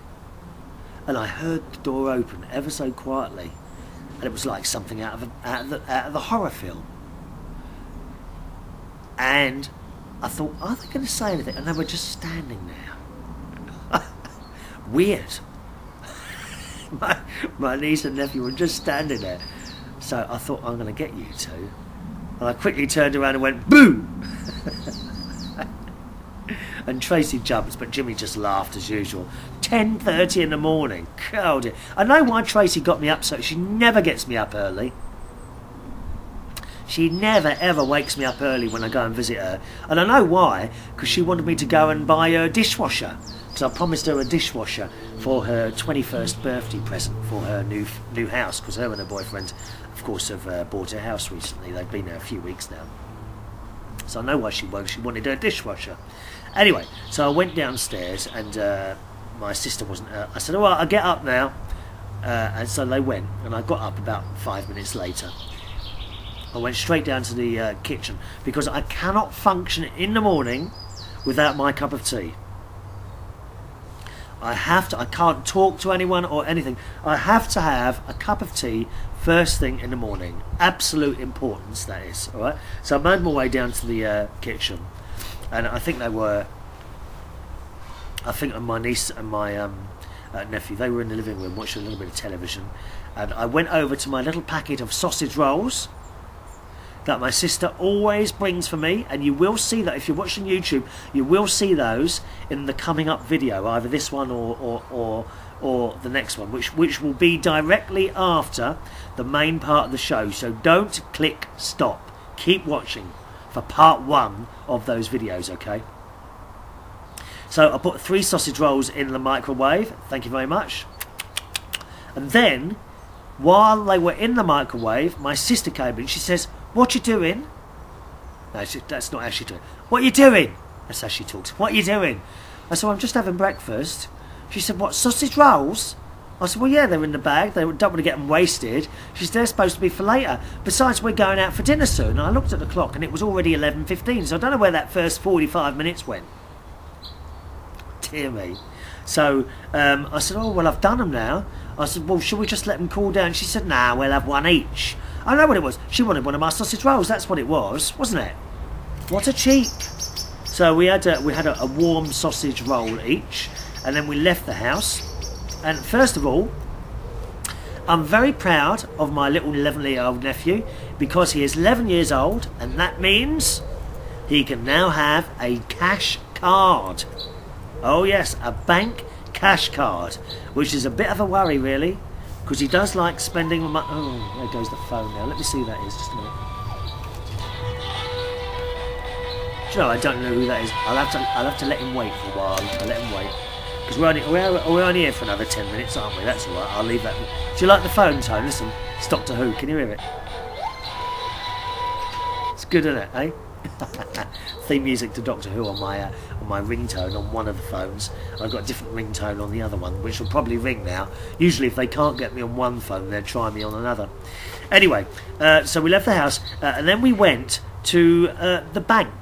and I heard the door open ever so quietly, and it was like something out of the horror film. And I thought, are they going to say anything? And they were just standing there. Weird. my niece and nephew were just standing there. So I thought, I'm going to get you two. And I quickly turned around and went, boo! And Tracy jumped, but Jimmy just laughed as usual. 10:30 in the morning. Oh dear. I know why Tracy got me up, so she never gets me up early. She never ever wakes me up early when I go and visit her. And I know why, because she wanted me to go and buy her a dishwasher. Because I promised her a dishwasher for her 21st birthday present for her new house. Because her and her boyfriend, of course, have bought a house recently. They've been there a few weeks now. So I know why she wanted her dishwasher. Anyway, so I went downstairs and my sister wasn't out. I said, all right, I'll get up now. And so they went, and I got up about 5 minutes later. I went straight down to the kitchen because I cannot function in the morning without my cup of tea. I can't talk to anyone or anything. I have to have a cup of tea first thing in the morning. Absolute importance, that is. All right. So I made my way down to the kitchen, and I think my niece and my nephew, they were in the living room watching a little bit of television, and I went over to my little packet of sausage rolls that my sister always brings for me, and you will see that if you're watching YouTube, you will see those in the coming up video, either this one or the next one, which will be directly after the main part of the show. So don't click stop. Keep watching for part 1 of those videos, okay? So I put 3 sausage rolls in the microwave. Thank you very much. And then, while they were in the microwave, my sister came in. She says, "What you doing?" No, that's not how she talks. "What you doing?" That's how she talks. "What you doing?" I said, "I'm just having breakfast." She said, "What, sausage rolls?" I said, "Well, yeah, they're in the bag. They don't want to get them wasted." She said, "They're supposed to be for later. Besides, we're going out for dinner soon." And I looked at the clock, and it was already 11:15, so I don't know where that first 45 minutes went. Dear me. So I said, "Oh, well, I've done them now." I said, "Well, should we just let them cool down?" She said, "Nah, we'll have one each." I know what it was. She wanted one of my sausage rolls. That's what it was, wasn't it? What a cheek. So we had a warm sausage roll each, and then we left the house. And first of all, I'm very proud of my little 11-year-old nephew, because he is 11 years old, and that means he can now have a cash card. Oh yes, a bank cash card, which is a bit of a worry really, because he does like spending money. Oh, there goes the phone now. Let me see who that is. Just a minute. Do you know, I don't know who that is. I'll have to let him wait for a while. I'll let him wait. Because we're only here for another 10 minutes, aren't we? That's alright, I'll leave that. Do you like the phone tone? Listen, it's Doctor Who, can you hear it? It's good, isn't it, eh? Theme music to Doctor Who on my ringtone on one of the phones. I've got a different ringtone on the other one, which will probably ring now. Usually if they can't get me on one phone, they'll try me on another. Anyway, so we left the house, and then we went to the bank.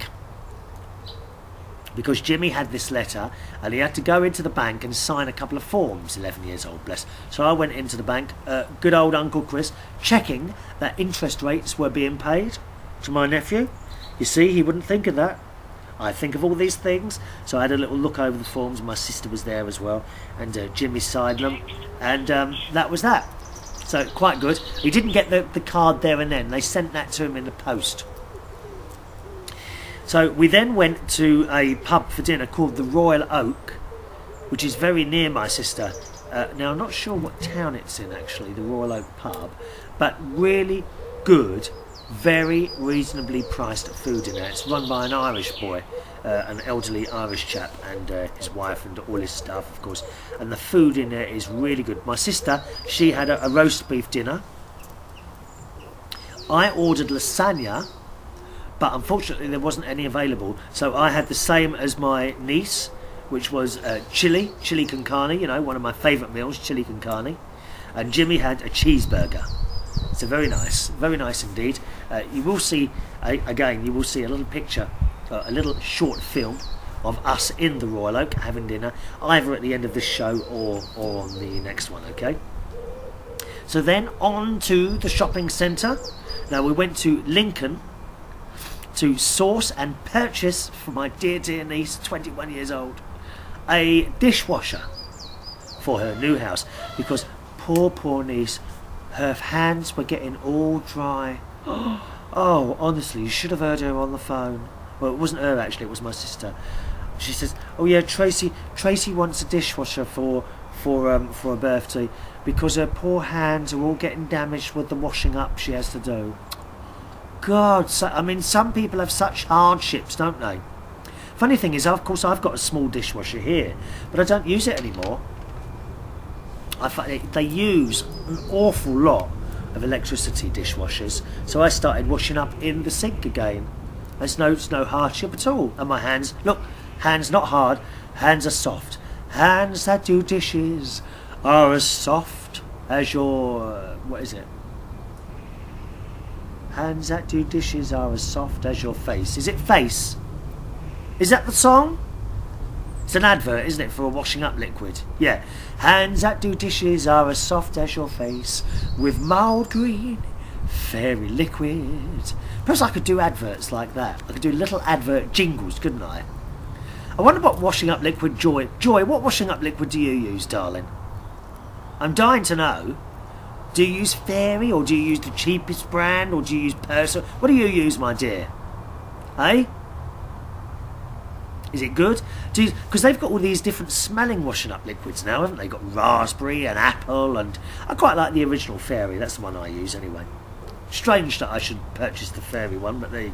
Because Jimmy had this letter and he had to go into the bank and sign a couple of forms, 11 years old, bless. So I went into the bank, good old Uncle Chris, checking that interest rates were being paid to my nephew. You see, he wouldn't think of that. I think of all these things. So I had a little look over the forms. My sister was there as well, and Jimmy signed them, and that was that. So quite good. He didn't get the card there and then. They sent that to him in the post. So we then went to a pub for dinner called the Royal Oak, which is very near my sister. Now I'm not sure what town it's in actually, the Royal Oak pub, but really good, very reasonably priced food in there. It's run by an Irish boy, an elderly Irish chap, and his wife and all his staff, of course. And the food in there is really good. My sister, she had a roast beef dinner. I ordered lasagna, but unfortunately there wasn't any available, so I had the same as my niece, which was chili con carne, you know, one of my favourite meals, chili con carne, and Jimmy had a cheeseburger. So very nice indeed. You will see, again, you will see a little picture, a little short film of us in the Royal Oak having dinner, either at the end of this show or on the next one, okay? So then on to the shopping centre. Now we went to Lincoln to source and purchase for my dear niece, 21 years old, a dishwasher for her new house, because poor niece, her hands were getting all dry. Oh, honestly, you should have heard her on the phone. Well, it wasn't her actually, it was my sister. She says, oh yeah, Tracy wants a dishwasher for her birthday, because her poor hands are all getting damaged with the washing up she has to do. God, I mean, some people have such hardships, don't they? Funny thing is, of course, I've got a small dishwasher here, but I don't use it anymore. I find they use an awful lot of electricity dishwashers, so I started washing up in the sink again. It's no hardship at all. And my hands, look, hands not hard, hands are soft. Hands that do dishes are as soft as your, what is it? Hands that do dishes are as soft as your face. Is it Face? Is that the song? It's an advert, isn't it, for a washing up liquid? Yeah. Hands that do dishes are as soft as your face, with mild green, fairy liquid. Perhaps I could do adverts like that. I could do little advert jingles, couldn't I? I wonder what washing up liquid Joy, what washing up liquid do you use, darling? I'm dying to know. Do you use Fairy, or do you use the cheapest brand, or do you use Persil? What do you use, my dear? Eh? Is it good? Because they've got all these different smelling washing up liquids now, haven't they? Got raspberry and apple, and I quite like the original Fairy. That's the one I use anyway. Strange that I should purchase the Fairy one, but there you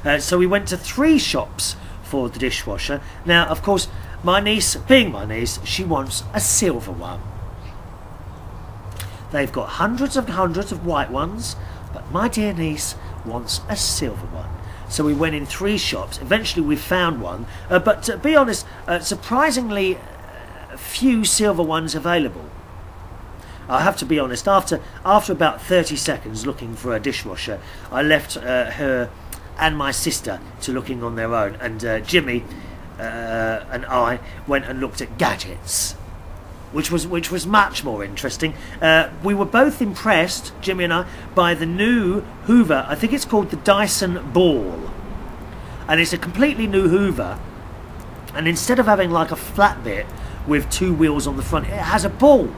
go. So we went to 3 shops for the dishwasher. Now, of course, my niece, being my niece, she wants a silver one. They've got hundreds of white ones, but my dear niece wants a silver one. So we went in 3 shops. Eventually we found one, but to be honest, surprisingly few silver ones available. I have to be honest, after about 30 seconds looking for a dishwasher, I left her and my sister to looking on their own, and Jimmy and I went and looked at gadgets, which was much more interesting. We were both impressed, Jimmy and I, by the new Hoover. I think it's called the Dyson Ball, and it's a completely new Hoover, and instead of having like a flat bit with 2 wheels on the front, it has a ball,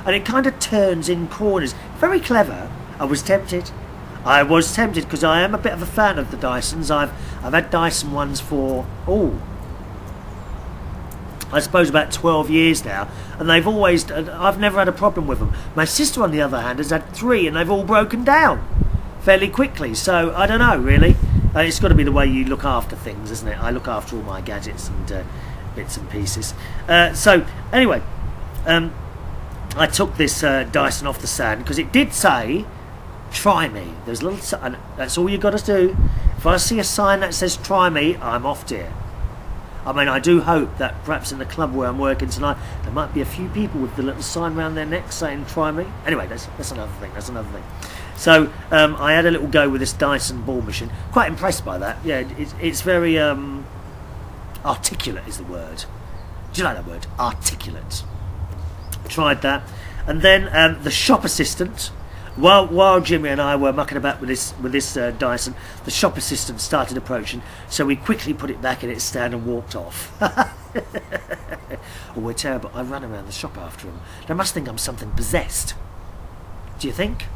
and it kind of turns in corners. Very clever. I was tempted because I am a bit of a fan of the Dysons. I've had Dyson ones for I suppose about 12 years now, and they've always, I've never had a problem with them. My sister, on the other hand, has had 3, and they've all broken down fairly quickly. So I don't know, really. It's got to be the way you look after things, isn't it? I look after all my gadgets and bits and pieces. So anyway, I took this Dyson off the stand because it did say, "Try me." There's a little, and that's all you got to do. If I see a sign that says "Try me," I'm off, dear. I mean, I do hope that perhaps in the club where I'm working tonight, there might be a few people with the little sign around their neck saying "Try me." Anyway, that's another thing. That's another thing. So I had a little go with this Dyson ball machine. Quite impressed by that. Yeah, it's very articulate is the word. Do you like that word? Articulate. Tried that, and then the shop assistant. While Jimmy and I were mucking about with this Dyson, the shop assistant started approaching, so we quickly put it back in its stand and walked off. Oh, we're terrible. I ran around the shop after him. They must think I'm something possessed. Do you think?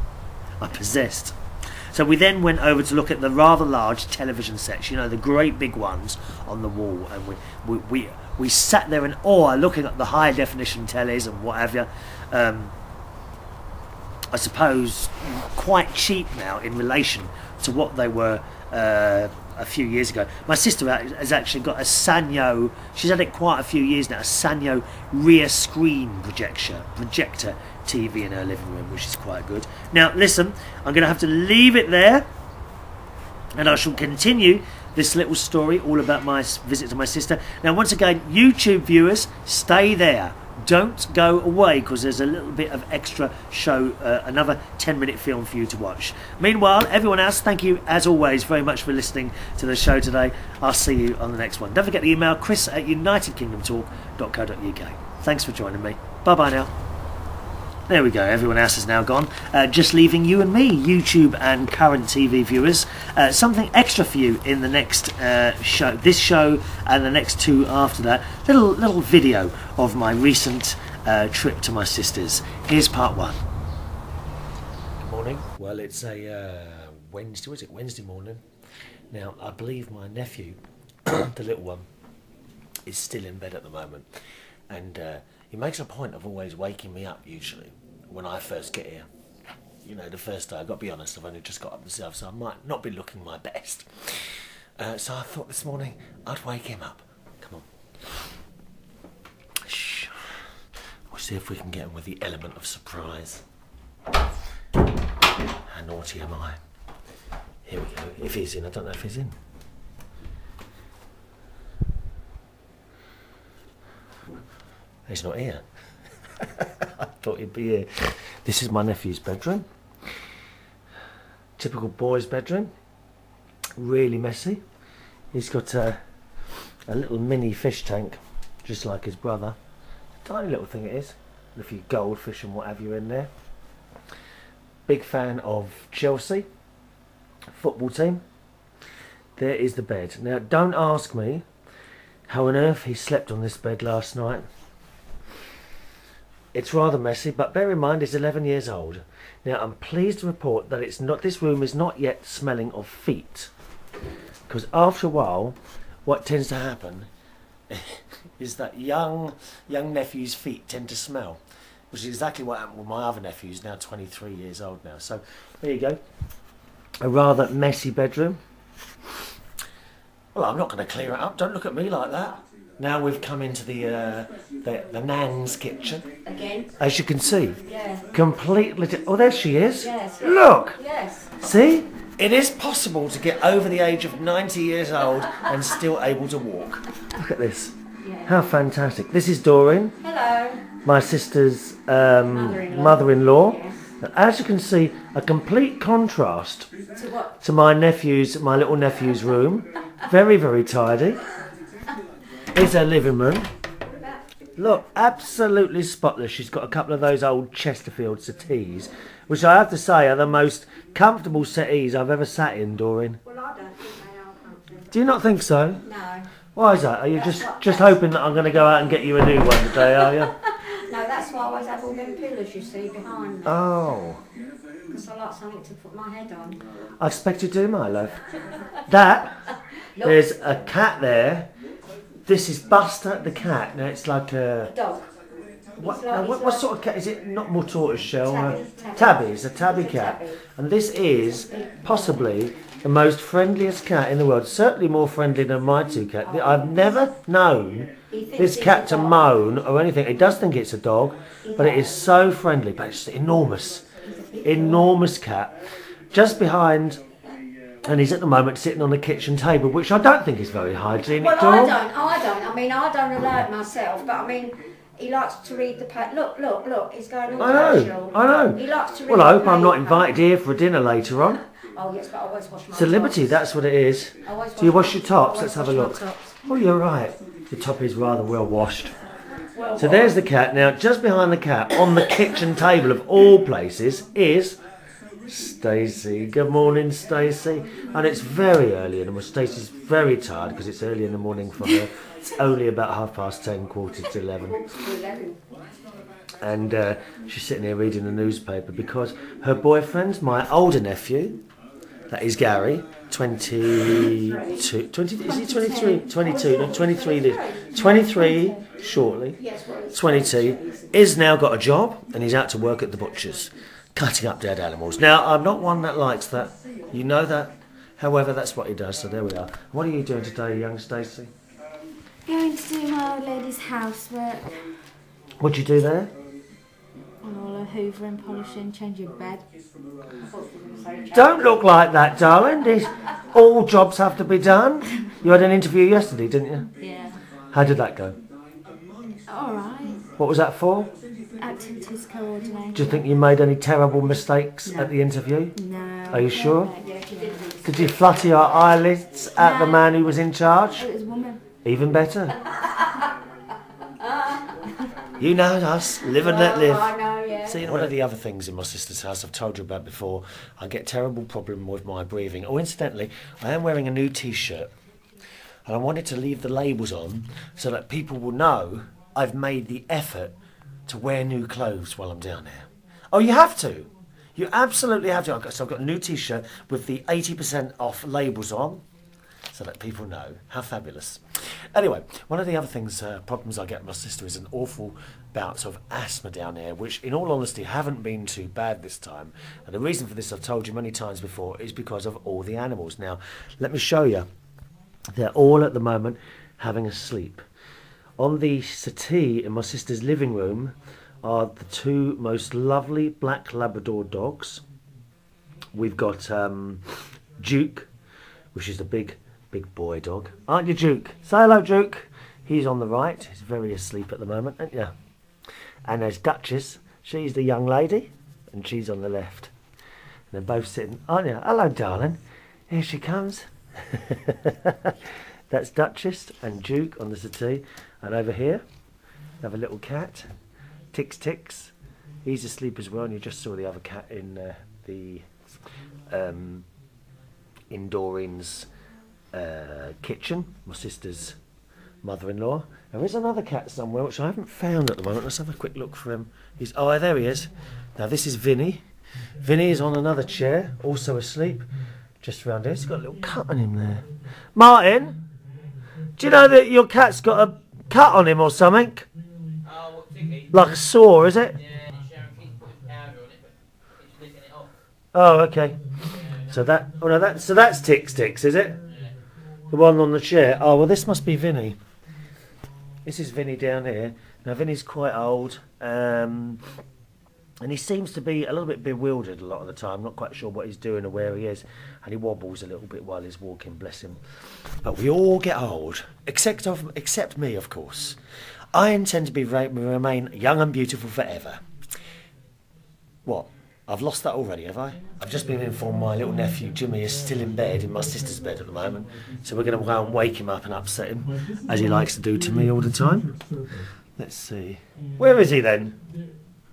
I'm possessed. So we then went over to look at the rather large television sets, you know, the great big ones on the wall, and we sat there in awe looking at the high definition tellies and what have you. I suppose quite cheap now in relation to what they were a few years ago. My sister has actually got a Sanyo, she's had it quite a few years now, a Sanyo rear screen projector TV in her living room, which is quite good. Now listen, I'm going to have to leave it there, and I shall continue this little story all about my visit to my sister. Now once again, YouTube viewers, stay there. Don't go away, because there's a little bit of extra show, another 10-minute film for you to watch. Meanwhile, everyone else, thank you as always very much for listening to the show today. I'll see you on the next one. Don't forget to email chris@unitedkingdomtalk.co.uk. Thanks for joining me. Bye-bye now. There we go, everyone else is now gone. Just leaving you and me, YouTube and current TV viewers. Something extra for you in the next show, this show and the next 2 after that. Little video of my recent trip to my sister's. Here's part 1. Good morning. Well, it's a Wednesday, was it? Wednesday morning. Now, I believe my nephew, the little one, is still in bed at the moment. And he makes a point of always waking me up, usually, when I first get here. You know, the first day, I've got to be honest, I've only just got up myself, so I might not be looking my best. So I thought this morning I'd wake him up. Come on. Shh. We'll see if we can get him with the element of surprise. How naughty am I? Here we go. If he's in, I don't know if he's in. He's not here. I thought he'd be here. This is my nephew's bedroom. Typical boy's bedroom. Really messy. He's got a little mini fish tank, just like his brother. Tiny little thing it is. With a few goldfish and what have you in there. Big fan of Chelsea football team. There is the bed. Now, don't ask me how on earth he slept on this bed last night. It's rather messy, but bear in mind he's 11 years old. Now I'm pleased to report that it's not. This room is not yet smelling of feet, because after a while, what tends to happen is that young nephew's feet tend to smell, which is exactly what happened with my other nephew, who's now 23 years old now. So there you go, a rather messy bedroom. Well, I'm not going to clear it up. Don't look at me like that. Now we've come into the Nan's kitchen. Again? As you can see. Yeah. Completely... Oh, there she is. Yes. Look! Yes. See? It is possible to get over the age of 90 years old and still able to walk. Look at this. Yeah. How fantastic. This is Doreen. Hello. My sister's mother-in-law. Yes. As you can see, a complete contrast To what? to my little nephew's room. Very, very tidy. Here's her living room. Look, absolutely spotless. She's got a couple of those old Chesterfield settees, which I have to say are the most comfortable settees I've ever sat in, Doreen. Well, I don't think they are comfortable. Do you not think so? No. Why is that? Are you just hoping that I'm going to go out and get you a new one today, are you? No, that's why I always have all them pillows you see behind me. Oh. Because I like something to put my head on. I expect you to, my love. There's a cat there This is Buster the cat. Now it's like A dog. What sort of cat is it? Not more tortoiseshell. Tabby. Tabby. It's a tabby It's a cat. tabby. And this is possibly the most friendliest cat in the world. Certainly more friendly than my two cats. I've never known this cat to moan or anything. It does think it's a dog, but it is so friendly. But it's enormous. Enormous cat. Just behind, and he's at the moment sitting on the kitchen table, which I don't think is very hygienic. Well, I don't. I mean, I don't allow it myself, but I mean, he likes to read the paper. Look, he's going all casual. I know. He likes to read Well, I hope the I'm not paper. invited here for a dinner later on. Oh, yes, but I always wash my It's a liberty, tops. that's what it is. I always Do you wash my- your tops? I Let's always have a wash my look. tops. Oh, you're right. The top is rather well washed. So there's the cat. Now, just behind the cat, on the kitchen table of all places, is Stacey. Good morning, Stacey. And it's very early in the morning. Stacey's very tired because it's early in the morning for her. It's only about 10:30, quarter to 11. And she's sitting here reading the newspaper because her boyfriend, my older nephew, that is Gary, 22, is he 23? 22, no, 23 shortly, 22, is now got a job and he's out to work at the butcher's, cutting up dead animals. Now, I'm not one that likes that, you know that, however, that's what he does, so there we are. What are you doing today, young Stacey? Going to do my old lady's housework. What do you do there? And all her hoovering, polishing, change your bed. Don't look like that, darling. All jobs have to be done. You had an interview yesterday, didn't you? Yeah. How did that go? Alright. What was that for? Activities coordinator. Do you think you made any terrible mistakes at the interview? No. Are you sure? Yeah, Did you flutter your eyelids at the No. man who was in charge? it was a woman. Even better. You know us, live and let live. I know, yeah. See, one of the other things in my sister's house I've told you about before, I get terrible problem with my breathing. Oh, incidentally, I am wearing a new T-shirt, and I wanted to leave the labels on so that people will know I've made the effort to wear new clothes while I'm down here. Oh, you have to. You absolutely have to. So I've got a new T-shirt with the 80% off labels on, so that people know. How fabulous. Anyway, one of the other things, problems I get with my sister is an awful bouts of asthma down here, which in all honesty haven't been too bad this time. And the reason for this, I've told you many times before, is because of all the animals. Now, let me show you. They're all at the moment having a sleep. On the settee in my sister's living room are the two most lovely black Labrador dogs. We've got Duke, which is the big boy dog. Aren't you, Duke? Say hello, Duke. He's on the right. He's very asleep at the moment, aren't you? And there's Duchess. She's the young lady, and she's on the left. And they're both sitting. Aren't you? Hello, darling. Here she comes. That's Duchess and Duke on the settee. And over here, we have a little cat. Tix. He's asleep as well, and you just saw the other cat in the in Doreen's kitchen, my sister's mother-in-law. There is another cat somewhere which I haven't found at the moment. Let's have a quick look for him. Oh, there he is. Now this is Vinny. Vinny is on another chair, also asleep, just round here. He's got a little cut on him there. Martin, do you know that your cat's got a cut on him or something? Oh, what ticky? Like a sore, is it? Yeah, and Sharon keeps putting powder on it, but keeps licking it off. Oh, okay. So that's Tix, is it? Yeah. The one on the chair. Oh, well, this must be Vinny. This is Vinny down here. Now, Vinny's quite old, and he seems to be a little bit bewildered a lot of the time, not quite sure what he's doing or where he is, and he wobbles a little bit while he's walking, bless him. But we all get old, except me, of course. I intend to remain young and beautiful forever. What? I've lost that already, have I? I've just been informed my little nephew Jimmy is still in bed, in my sister's bed at the moment. So we're going to go and wake him up and upset him, as he likes to do to me all the time. Let's see. Where is he then?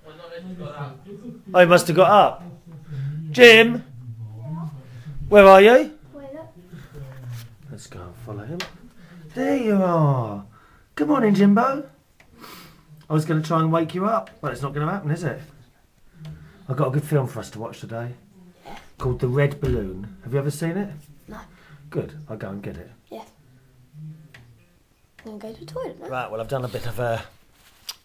Well, not unless you've got up. Oh, he must have got up. Jim? Where are you? Let's go and follow him. There you are. Good morning, Jimbo. I was going to try and wake you up, but it's not going to happen, is it? I've got a good film for us to watch today called The Red Balloon. Have you ever seen it? No. Good. I'll go and get it. Yes. I'm going to go to the toilet now. Right, well, I've done a bit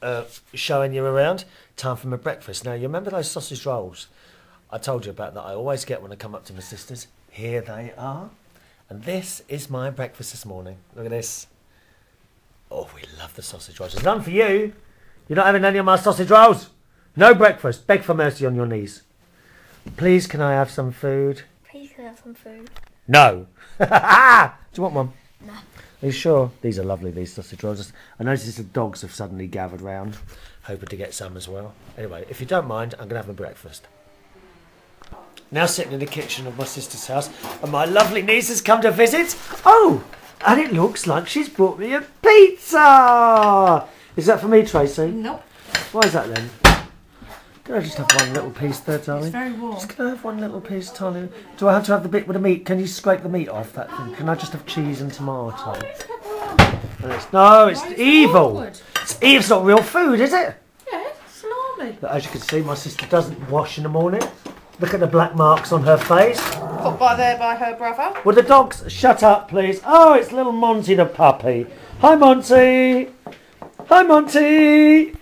of showing you around. Time for my breakfast. Now, you remember those sausage rolls I told you about that I always get when I come up to my sister's? Here they are. And this is my breakfast this morning. Look at this. Oh, we love the sausage rolls. There's none for you. You're not having any of my sausage rolls. No breakfast. Beg for mercy on your knees. Please, can I have some food? Please can I have some food? No. Do you want one? No. Are you sure? These are lovely, these sausage rolls. I noticed the dogs have suddenly gathered round, hoping to get some as well. Anyway, if you don't mind, I'm going to have my breakfast. Now sitting in the kitchen of my sister's house, and my lovely niece has come to visit. Oh, and it looks like she's brought me a pizza. Is that for me, Tracy? Nope. Why is that then? Can I just have one little piece there, darling? It's very warm. Just can I have one little piece, darling? Do I have to have the bit with the meat? Can you scrape the meat off that thing? Can I just have cheese and tomato? No, it's evil. It's evil. It's not real food, is it? Yeah, salami. But as you can see, my sister doesn't wash in the morning. Look at the black marks on her face. Put by there by her brother. Would the dogs shut up, please? Oh, it's little Monty the puppy. Hi, Monty. Hi, Monty.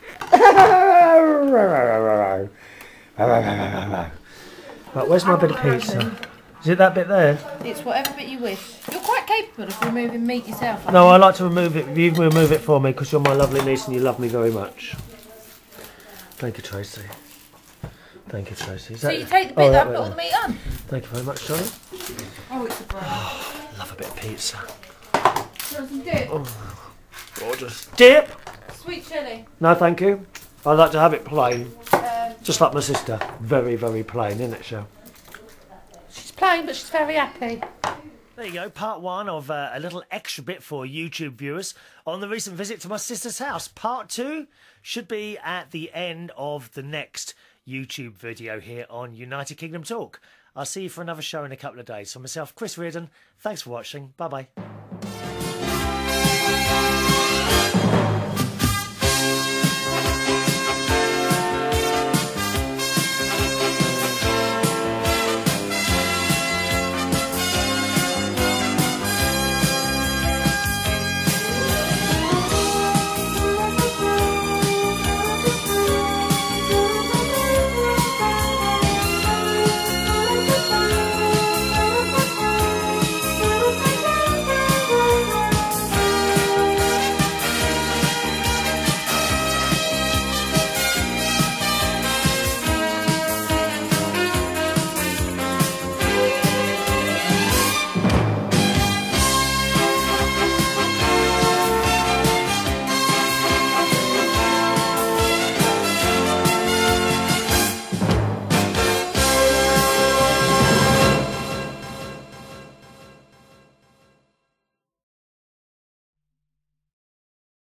Right, where's my bit of pizza? Is it that bit there? It's whatever bit you wish. You're quite capable of removing meat yourself. aren't No, you? I like to remove it. You remove it for me because you're my lovely niece and you love me very much. Thank you, Tracy. Thank you, Tracy. So you take the bit that I put all the meat on? Thank you very much, Johnny. Oh, it's a bread. Love a bit of pizza. Do you want some dip? Gorgeous. Dip? Sweet chilli. No, thank you. I like to have it plain. Just like my sister. Very, very plain, isn't it, Shell? She's plain, but she's very happy. There you go, part one of a little extra bit for YouTube viewers on the recent visit to my sister's house. Part two should be at the end of the next YouTube video here on United Kingdom Talk. I'll see you for another show in a couple of days. For myself, Chris Reardon, thanks for watching. Bye-bye.